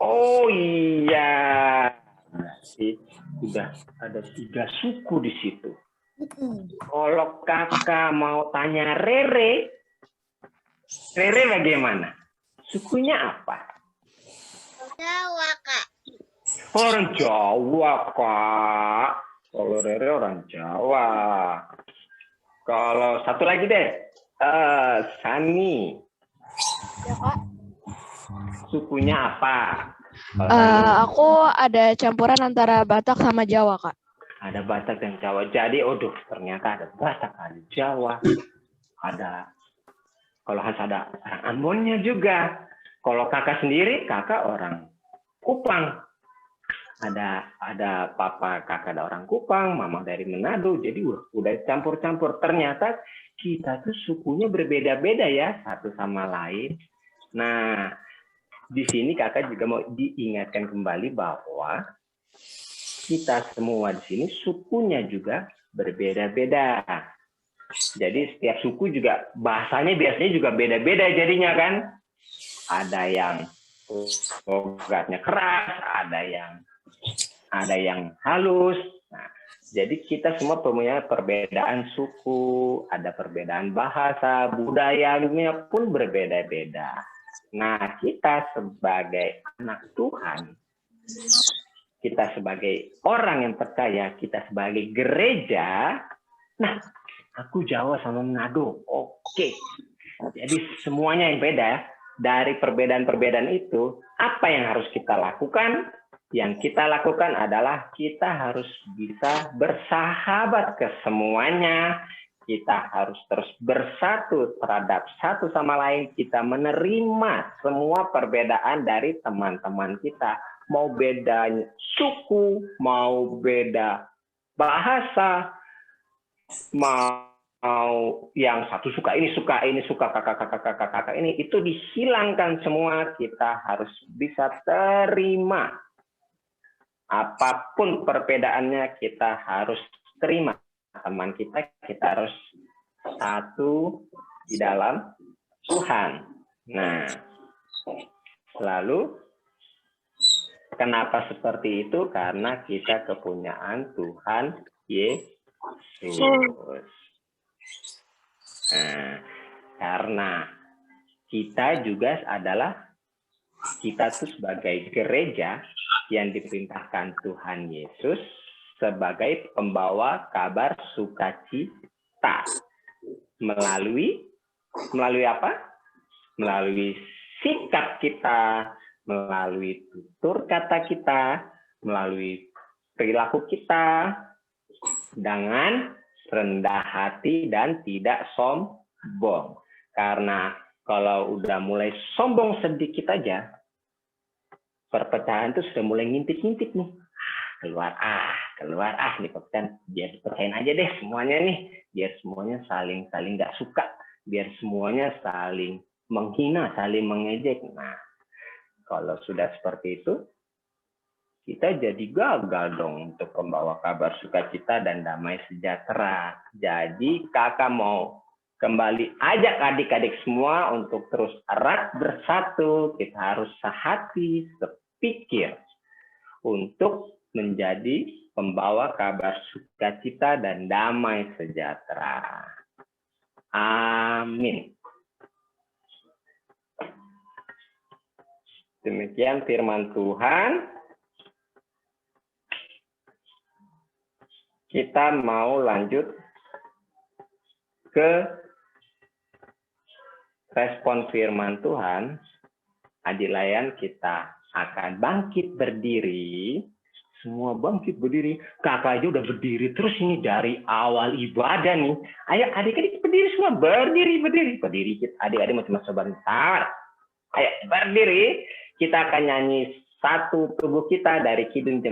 Oh iya, berarti sudah ada 3 suku di situ. Kalau kakak mau tanya Rere bagaimana? Sukunya apa? Jawa, Kak. Orang Jawa, Kak. Kalau Rere orang Jawa. Kalau satu lagi deh, Sani. Ya, Kak. Sukunya apa? Aku ada campuran antara Batak sama Jawa, Kak. Ada Batak dan Jawa. Jadi, ternyata ada Batak, ada Jawa, ada. Kalau Hans ada orang Ambonnya juga. Kalau kakak sendiri, kakak orang Kupang. Ada papa kakak ada orang Kupang, mama dari Manado. Jadi udah campur-campur. Ternyata kita tuh sukunya berbeda-beda ya satu sama lain. Nah, di sini kakak juga mau diingatkan kembali bahwa kita semua di sini sukunya juga berbeda-beda. Jadi setiap suku juga bahasanya biasanya juga beda-beda jadinya kan. Ada yang logatnya keras, ada yang halus. Nah, jadi kita semua punya perbedaan suku, ada perbedaan bahasa, budayanya pun berbeda-beda. Nah, kita sebagai anak Tuhan, kita sebagai orang yang percaya, kita sebagai gereja, nah, aku Jawa sama Manado, oke. Jadi semuanya yang beda. Dari perbedaan-perbedaan itu, apa yang harus kita lakukan? Yang kita lakukan adalah kita harus bisa bersahabat ke semuanya. Kita harus terus bersatu terhadap satu sama lain. Kita menerima semua perbedaan dari teman-teman kita. Mau beda suku, mau beda bahasa, mau yang satu suka ini kakak ini, itu dihilangkan semua. Kita harus bisa terima apapun perbedaannya, kita harus terima teman kita harus satu di dalam Tuhan. Nah, lalu kenapa seperti itu? Karena kita kepunyaan Tuhan Yesus. Nah, karena kita juga adalah, kita tuh sebagai gereja yang diperintahkan Tuhan Yesus sebagai pembawa kabar sukacita. Melalui apa? Melalui sikap kita, melalui tutur kata kita, melalui perilaku kita, dengan rendah hati dan tidak sombong. Karena kalau udah mulai sombong sedikit aja, perpecahan itu sudah mulai ngintip-ngintip nih. Keluar nih perpecahan. Biar dipercayain aja deh semuanya nih. Biar semuanya saling nggak suka. Biar semuanya saling menghina, saling mengejek. Nah, kalau sudah seperti itu, kita jadi gagal dong untuk membawa kabar sukacita dan damai sejahtera. Jadi kakak mau kembali ajak adik-adik semua untuk terus erat bersatu. Kita harus sehati, sepikir untuk menjadi pembawa kabar sukacita dan damai sejahtera. Amin. Demikian firman Tuhan. Kita mau lanjut ke respon firman Tuhan. Adik layan, kita akan bangkit berdiri. Semua bangkit berdiri. Kakak aja udah berdiri terus ini dari awal ibadah nih. Ayo adik-adik berdiri semua. Berdiri. Berdiri. Adik-adik mau cuma sebentar. Ayo berdiri. Kita akan nyanyi Satu Tubuh Kita dari Kidung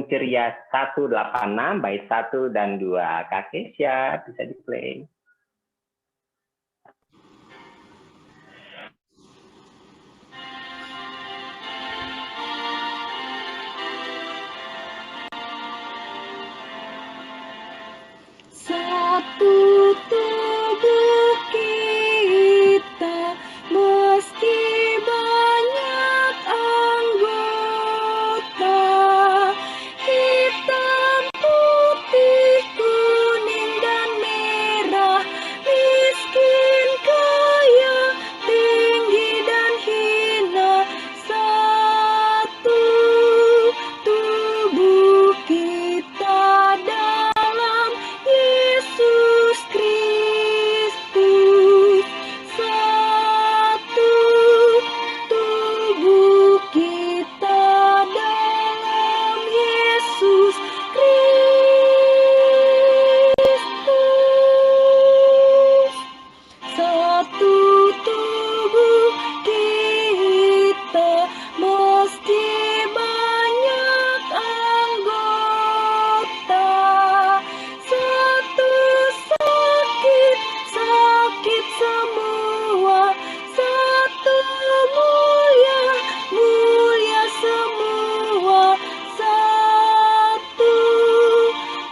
Ceria 186 bait 1 dan 2. Kak Kesya bisa di-play. Satu tubuh kita meski banyak anggota, hitam, putih, kuning, dan merah, miskin, kaya, tinggi, dan hina, satu tubuh kita dalam Yesus Kristus, satu tubuh kita dalam Yesus Kristus, satu tubuh kita meski banyak anggota, satu sakit semua, satu mulia semua, satu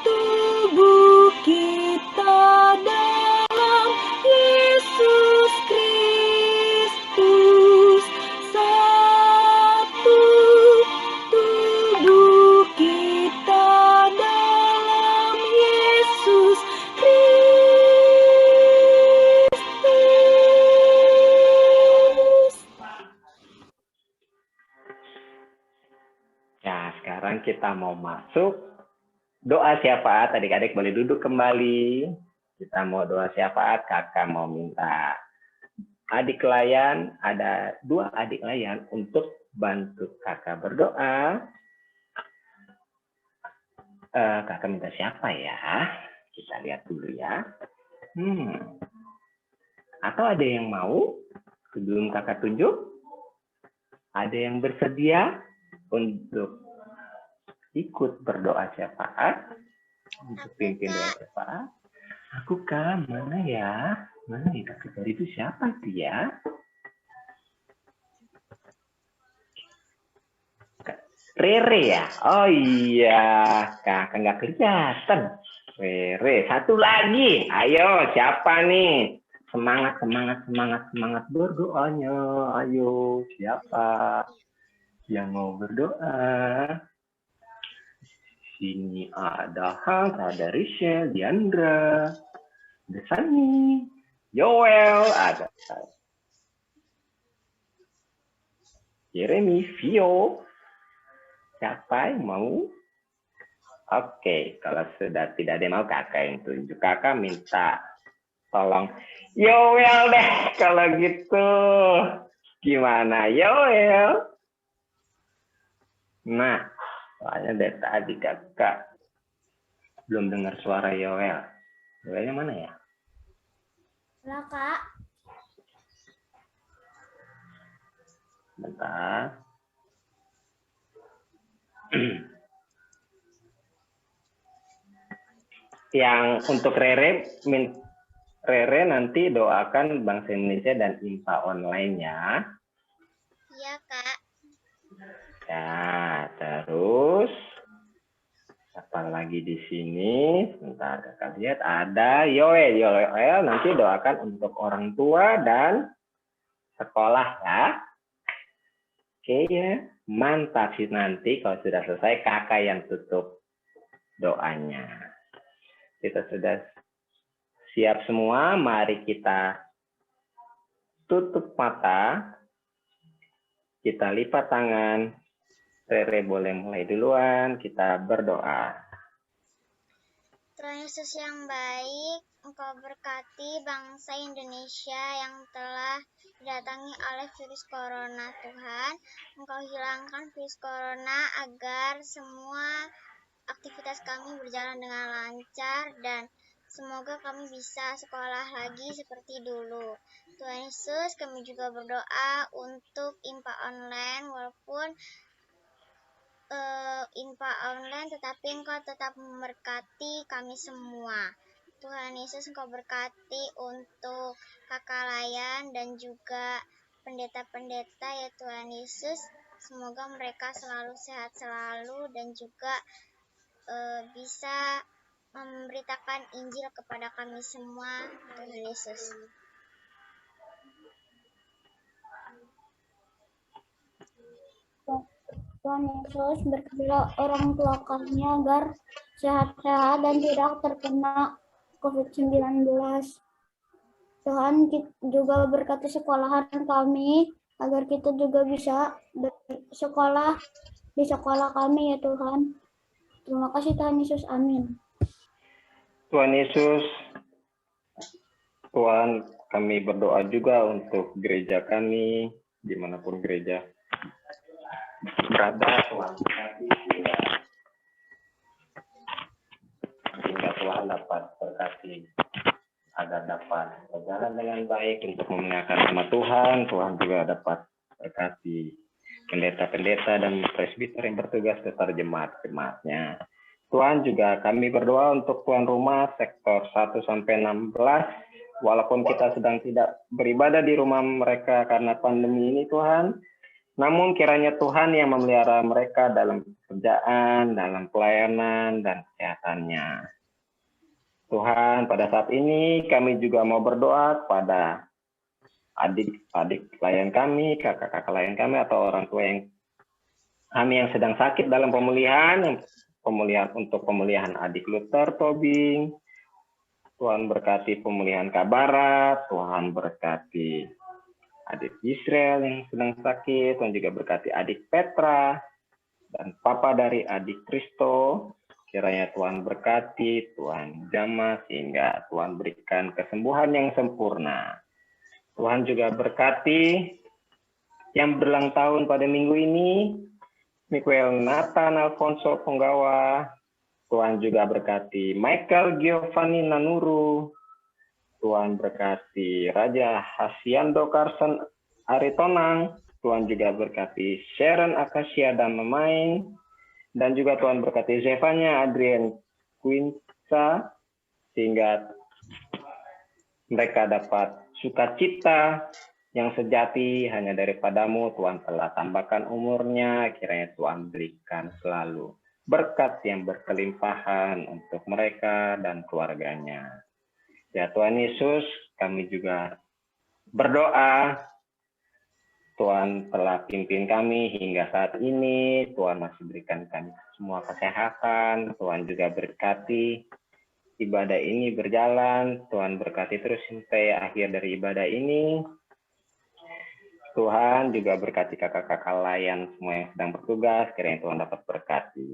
tubuh kita dalam Yesus Kristus, satu tubuh kita dalam Yesus Kristus. Ya, sekarang kita mau masuk doa syafaat. Adik-adik boleh duduk kembali. Kita mau doa syafaat. Kakak mau minta adik layan, ada 2 adik layan untuk bantu kakak berdoa. Kakak minta siapa ya? Kita lihat dulu ya. Atau ada yang mau sebelum kakak tunjuk? Ada yang bersedia untuk ikut berdoa syafaat, untuk pimpin doa syafaat? Aku kan, mana ya? Mana ya kakak tadi itu siapa itu ya? Rere ya? Oh iya, kakak nggak kelihatan. Rere, satu lagi. Ayo, siapa nih? Semangat berdoanya. Ayo, siapa yang mau berdoa? Sini ada Hans, ada Rachel, Diandra, Desani, Joel, ada Jeremy, Vio. Siapa yang mau? Oke, kalau sudah tidak ada yang mau, kakak yang tunjuk. Kakak minta tolong Yoel deh kalau gitu. Gimana Yoel? Nah, soalnya dari tadi kakak belum dengar suara Yoel. Yoelnya mana ya? Halo, Kak. Bentar. Yang untuk Rere nanti doakan Bangsa Indonesia dan IMPA online ya. Iya, Kak. Ya, terus apa lagi di sini? Sebentar, kakak lihat ada Yoel. Yoel nanti doakan untuk orang tua dan sekolah ya. Oke ya, mantap sih, nanti kalau sudah selesai kakak yang tutup doanya. Kita sudah siap semua, mari kita tutup mata, kita lipat tangan. Rere boleh mulai duluan, kita berdoa. Tuhan Yesus yang baik, Engkau berkati bangsa Indonesia yang telah didatangi oleh virus corona, Tuhan. Engkau hilangkan virus corona agar semua aktivitas kami berjalan dengan lancar dan semoga kami bisa sekolah lagi seperti dulu. Tuhan Yesus, kami juga berdoa untuk IMPA online, walaupun IMPA online, tetapi Engkau tetap memberkati kami semua. Tuhan Yesus, Engkau berkati untuk Kakak Layan dan juga pendeta-pendeta ya Tuhan Yesus. Semoga mereka selalu sehat selalu dan juga bisa memberitakan Injil kepada kami semua, Tuhan Yesus. Tuhan Yesus, berkatilah orang tua kami agar sehat-sehat dan tidak terkena COVID-19. Tuhan juga berkati sekolahan kami agar kita juga bisa bersekolah di sekolah kami ya Tuhan. Terima kasih Tuhan Yesus, amin. Tuhan Yesus, Tuhan, kami berdoa juga untuk gereja kami, dimanapun gereja berada, Tuhan berkati sehingga Tuhan dapat berkati agar dapat berjalan dengan baik untuk memuliakan nama Tuhan. Tuhan juga dapat berkati pendeta-pendeta dan presbiter yang bertugas beserta jemaat-jemaatnya. Tuhan, juga kami berdoa untuk tuan rumah sektor 1-16, walaupun kita sedang tidak beribadah di rumah mereka karena pandemi ini Tuhan, namun kiranya Tuhan yang memelihara mereka dalam pekerjaan, dalam pelayanan, dan kesehatannya. Tuhan, pada saat ini kami juga mau berdoa kepada adik-adik klien kami, kakak-kakak klien kami, atau orang tua yang kami yang sedang sakit dalam pemulihan untuk pemulihan adik Luther Tobing. Tuhan berkati pemulihan Kabarat, Tuhan berkati adik Israel yang sedang sakit, Tuhan juga berkati adik Petra, dan papa dari adik Kristo. Kiranya Tuhan berkati, Tuhan jamah, sehingga Tuhan berikan kesembuhan yang sempurna. Tuhan juga berkati yang berulang tahun pada minggu ini, Miguel Nathan Alfonso Penggawa. Tuhan juga berkati Michael Giovanni Nanuru. Tuhan berkati Raja Hasiando Carson Aritonang. Tuhan juga berkati Sharon Akasia dan Memain. Dan juga Tuhan berkati Zevanya Adrian Quinca, sehingga mereka dapat sukacita yang sejati hanya daripadamu. Tuhan telah tambahkan umurnya, kiranya Tuhan berikan selalu berkat yang berkelimpahan untuk mereka dan keluarganya. Ya Tuhan Yesus, kami juga berdoa, Tuhan telah pimpin kami hingga saat ini, Tuhan masih berikan kami semua kesehatan, Tuhan juga berkati ibadah ini berjalan, Tuhan berkati terus sampai akhir dari ibadah ini. Tuhan juga berkati kakak-kakak layan semua yang sedang bertugas, kiranya Tuhan dapat berkati.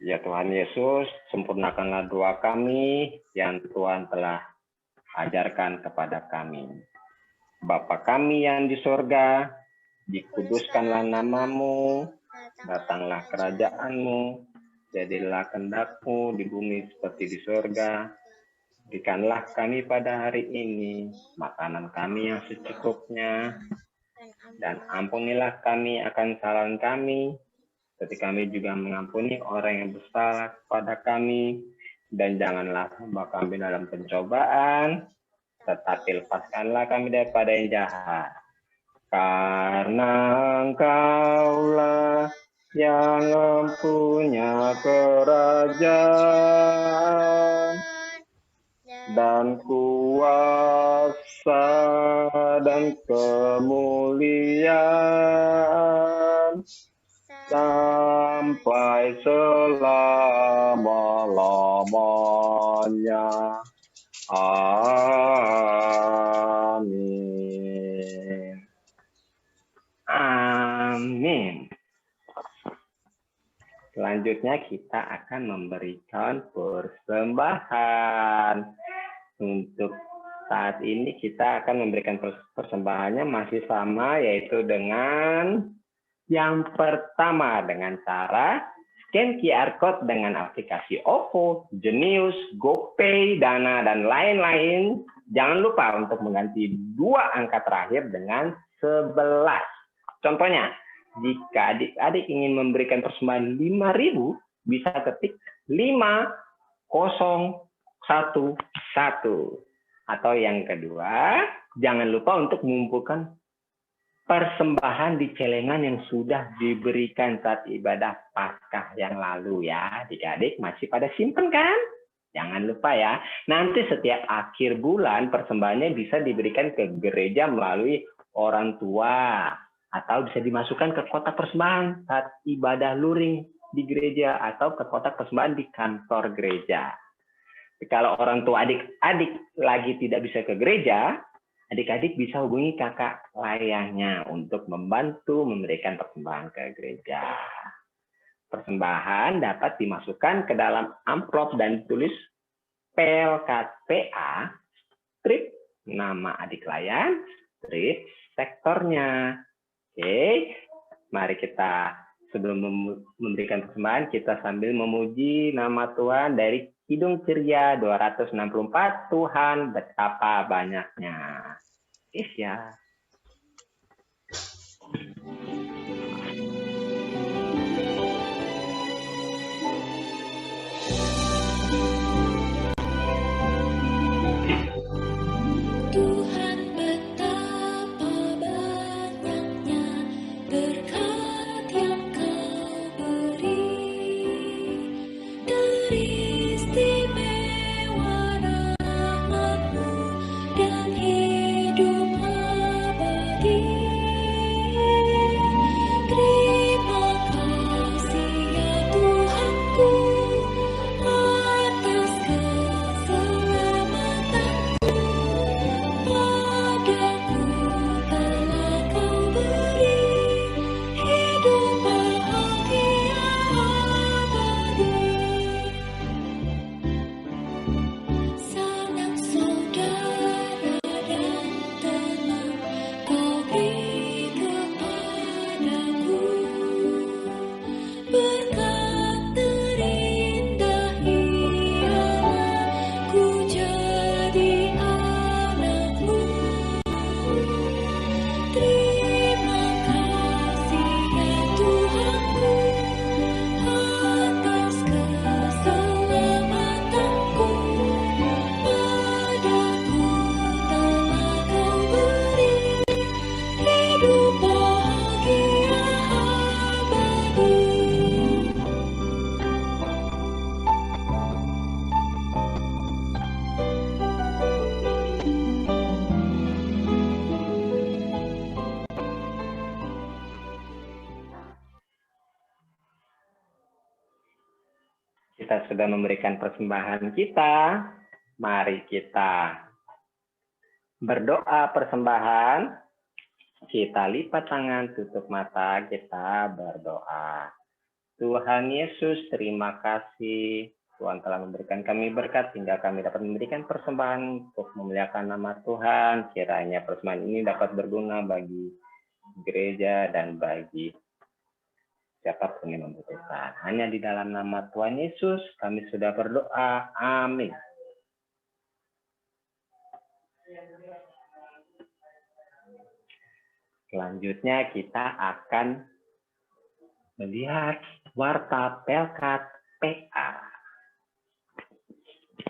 Ya Tuhan Yesus, sempurnakanlah doa kami yang Tuhan telah ajarkan kepada kami. Bapa kami yang di sorga, dikuduskanlah namamu, datanglah kerajaanmu, jadilah kehendak-Mu di bumi seperti di sorga. Berikanlah kami pada hari ini makanan kami yang secukupnya, dan ampunilah kami akan kesalahan kami, seperti kami juga mengampuni orang yang bersalah kepada kami, dan janganlah membawa kami dalam pencobaan, tetapi lepaskanlah kami daripada yang jahat. Karena Engkaulah yang mempunyai kerajaan dan kuasa dan kemuliaan sampai selama-lamanya. Amin. Amin. Selanjutnya kita akan memberikan persembahan. Untuk saat ini kita akan memberikan persembahannya masih sama, yaitu dengan yang pertama dengan cara scan QR Code dengan aplikasi OVO, Jenius, GoPay, Dana, dan lain-lain. Jangan lupa untuk mengganti 2 angka terakhir dengan 11. Contohnya, jika adik-adik ingin memberikan persembahan 5.000, bisa ketik 5011. Atau yang kedua, jangan lupa untuk mengumpulkan persembahan di celengan yang sudah diberikan saat ibadah Paskah yang lalu ya. Adik-adik masih pada simpen kan? Jangan lupa ya. Nanti setiap akhir bulan persembahannya bisa diberikan ke gereja melalui orang tua, atau bisa dimasukkan ke kotak persembahan saat ibadah luring di gereja, atau ke kotak persembahan di kantor gereja. Kalau orang tua adik-adik lagi tidak bisa ke gereja, adik-adik bisa hubungi kakak layangnya untuk membantu memberikan persembahan ke gereja. Persembahan dapat dimasukkan ke dalam amplop dan ditulis PLKPA, strip nama adik layan, strip sektornya. Oke, mari kita sebelum memberikan persembahan, kita sambil memuji nama Tuhan dari Kidung Ceria 264, Tuhan betapa banyaknya. Ya. Tuhan betapa banyaknya berkat yang Kau beri, teristimewa rahmat-Mu dan hidup abadi. Terima kasih ya Tuhanku atas keselamatan-Mu. Padaku telah Kau beri hidup bahagia abadi. Sanak saudara dan teman Kau beri kepadaku, berkat terindah ialah ku jadi anak-Mu. Terima kasih ya Tuhanku atas keselamatan-Ku. Padaku telah Kau beri hidup bahagia abadi. Kita sudah memberikan persembahan kita. Mari kita berdoa persembahan Kita lipat tangan, tutup mata, kita berdoa. Tuhan Yesus, terima kasih. Tuhan telah memberikan kami berkat hingga kami dapat memberikan persembahan untuk memuliakan nama Tuhan. Kiranya persembahan ini dapat berguna bagi gereja dan bagi siapapun yang membutuhkan. Hanya di dalam nama Tuhan Yesus kami sudah berdoa. Amin. Selanjutnya kita akan melihat warta Pelkat PA.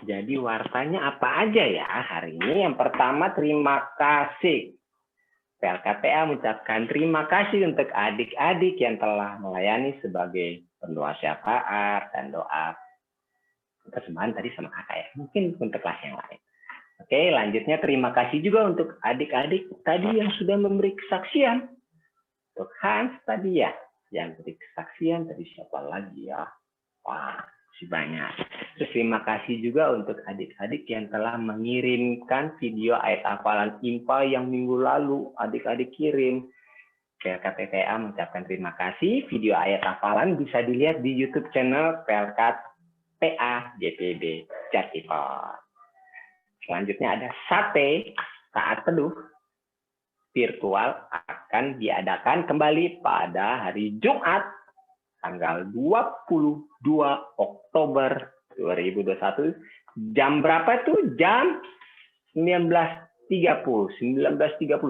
Jadi wartanya apa aja ya hari ini? Yang pertama, terima kasih. Pelkat PA mengucapkan terima kasih untuk adik-adik yang telah melayani sebagai pendoa syafaat dan doa persembahan tadi sama kakak ya. Mungkin untuk kelas yang lain. Oke, lanjutnya terima kasih juga untuk adik-adik tadi yang sudah memberi kesaksian. Untuk Hans tadi ya, yang beri kesaksian tadi siapa lagi ya? Wah, masih banyak. Terus terima kasih juga untuk adik-adik yang telah mengirimkan video ayat hafalan IMPA yang minggu lalu adik-adik kirim. Pelkat PA mengucapkan terima kasih. Video ayat hafalan bisa dilihat di YouTube channel Pelkat PA GPB Jatipot. Selanjutnya ada sate saat teduh virtual akan diadakan kembali pada hari Jumat tanggal 22 Oktober 2021. Jam berapa tuh? Jam 19.30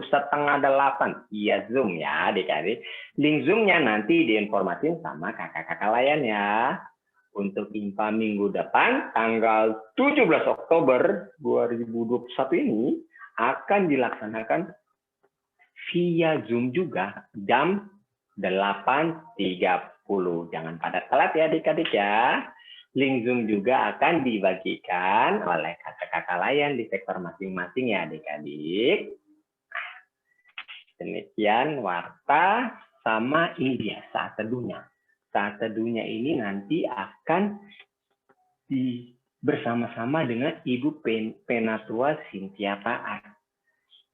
setengah 8. Iya, Zoom ya adik-adik. Link Zoom-nya nanti diinformasin sama kakak-kakak layan ya. Untuk IMPA minggu depan, tanggal 17 Oktober 2021 ini akan dilaksanakan via Zoom juga jam 8.30. Jangan pada telat ya adik-adik ya. Link Zoom juga akan dibagikan oleh kakak-kakak layan di sektor masing-masing ya adik-adik. Nah, demikian warta sama ini dia saat teduhnya. Saat teduhnya ini nanti akan bersama-sama dengan Ibu Penatua Cynthia Paat.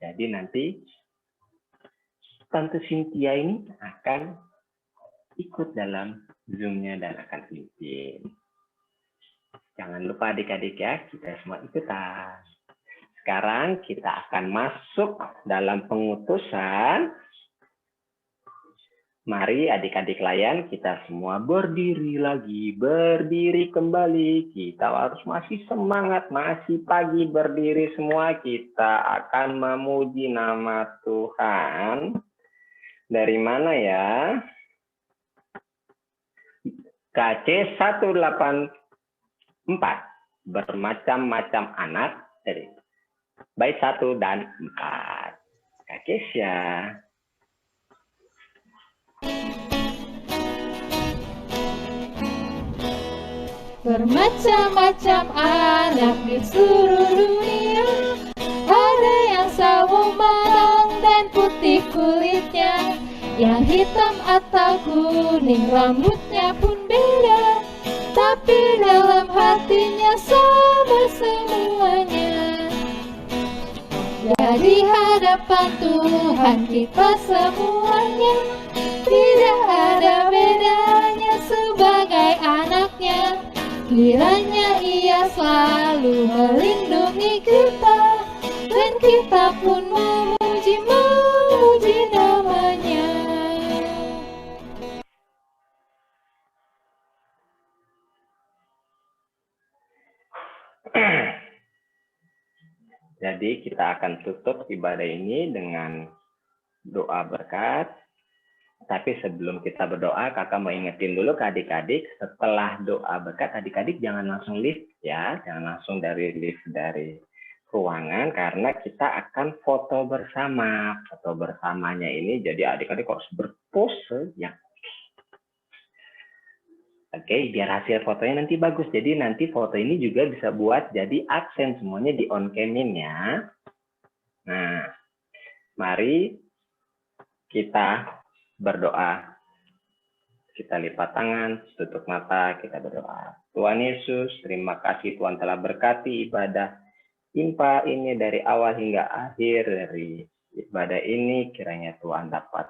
Jadi nanti Tante Cynthia ini akan ikut dalam Zoom-nya dan akan pimpin. Jangan lupa adik-adik ya, kita semua ikutan. Sekarang kita akan masuk dalam pengutusan. Mari adik-adik layan, kita semua berdiri lagi, berdiri kembali. Kita harus masih semangat, masih pagi berdiri semua. Kita akan memuji nama Tuhan. Dari mana ya? KC 184, bermacam-macam anak. Jadi, bait 1 dan 4. KC ya. Bermacam-macam anak di seluruh dunia, ada yang sawo malang dan putih kulitnya, yang hitam atau kuning rambutnya pun beda, tapi dalam hatinya sama semuanya. Di hadapan Tuhan kita semuanya tidak ada bedanya sebagai anaknya. Kiranya Ia selalu melindungi kita, dan kita pun memuji nama-Nya. Jadi kita akan tutup ibadah ini dengan doa berkat. Tapi sebelum kita berdoa, kakak mau ingetin dulu ke adik-adik, setelah doa berkat, adik-adik jangan langsung lift ya, jangan langsung dari lift dari ruangan, karena kita akan foto bersama. Foto bersamanya ini, jadi adik-adik harus berpose ya. Oke, biar hasil fotonya nanti bagus. Jadi nanti foto ini juga bisa buat jadi aksen, semuanya di on cam-in ya. Nah, mari kita berdoa. Kita lipat tangan, tutup mata, kita berdoa. Tuhan Yesus, terima kasih Tuhan telah berkati ibadah IMPA ini dari awal hingga akhir, dari ibadah ini, kiranya Tuhan dapat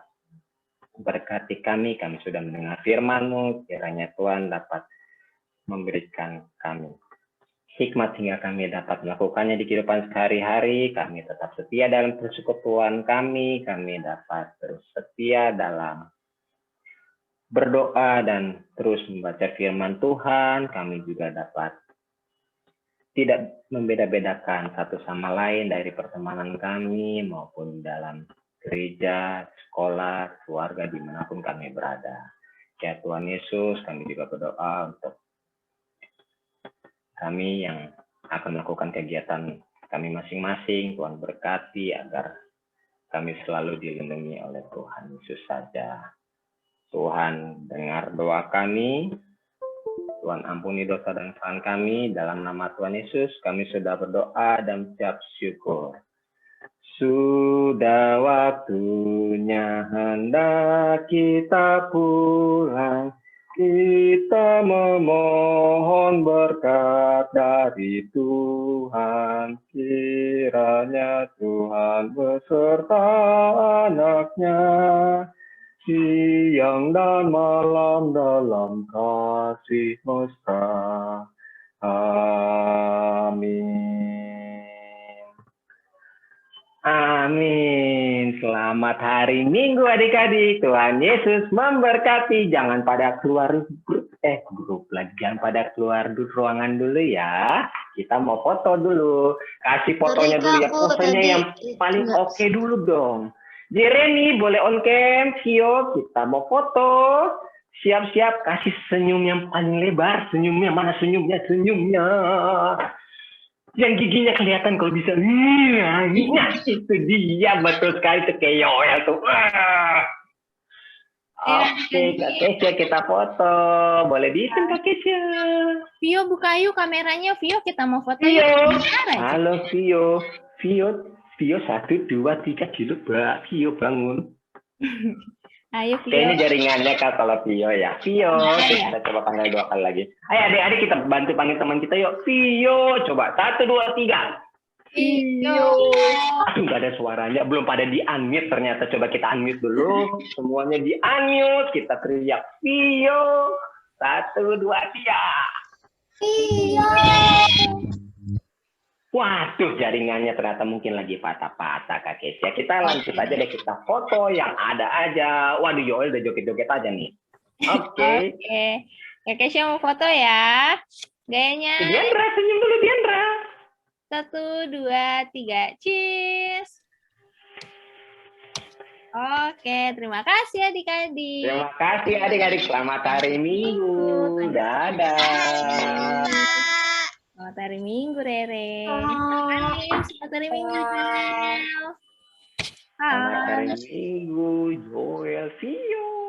berkati kami sudah mendengar firman-Mu, kiranya Tuhan dapat memberikan kami hikmat sehingga kami dapat melakukannya di kehidupan sehari-hari, kami tetap setia dalam persekutuan kami dapat terus setia dalam berdoa dan terus membaca firman Tuhan, kami juga dapat tidak membeda-bedakan satu sama lain dari pertemanan kami maupun dalam gereja, sekolah, keluarga, dimanapun kami berada. Ya Tuhan Yesus, kami juga berdoa untuk kami yang akan melakukan kegiatan kami masing-masing. Tuhan berkati agar kami selalu dilindungi oleh Tuhan Yesus saja. Tuhan dengar doa kami. Tuhan ampuni dosa dan kesalahan kami. Dalam nama Tuhan Yesus kami sudah berdoa dan ucap syukur. Sudah waktunya hendak kita pulang. Kita memohon berkat dari Tuhan. Kiranya Tuhan beserta anak-Nya siang dan malam dalam kasih mesra. Amin. Amin. Selamat hari Minggu adik-adik. Tuhan Yesus memberkati. Jangan pada keluar grup lagi. Jangan pada keluar ruangan dulu ya. Kita mau foto dulu. Kasih fotonya dulu ya. Posenya yang paling oke dulu dong. Jeremy boleh on cam. Vio, kita mau foto. Siap-siap. Kasih senyum yang paling lebar. Senyumnya mana senyumnya? Senyumnya. Yang giginya kelihatan kalau bisa. Nah, itu dia betul sekali tuh kayak Yoel tuh. Oke, Kak Kesha kita foto. Boleh dihitung Kak Kesha. Vio buka yuk kameranya, Vio kita mau foto Vio. yuk. Halo Vio. Vio 1, 2, 3 dulu Mbak. Vio bangun. Ayo Vio. Ini jaringannya Kak kalau Vio ya. Vio, kita coba panggil 2 kali lagi. Ayo adik-adik kita bantu panggil teman kita yuk. Vio, coba 1, 2, 3. Vio. Aduh nggak ada suaranya, belum pada di-unmute ternyata. Coba kita unmute dulu. Semuanya di-unmute. Kita teriak Vio. 1, 2, 3. Vio. Waduh, jaringannya ternyata mungkin lagi patah-patah Kak Kesha. Kita lanjut aja deh, kita foto yang ada aja. Waduh, Yoel udah joget-joget aja nih. Oke. Kak Kesha mau foto ya. Gayanya. Diandra, senyum dulu Diandra. 1, 2, 3. Cheers. Oke, terima kasih adik-adik. Terima kasih adik-adik. Selamat hari Minggu. Dadah. Selamat hari Minggu, Rere. Selamat hari Minggu, Joel. Selamat hari Minggu, Joel. See you.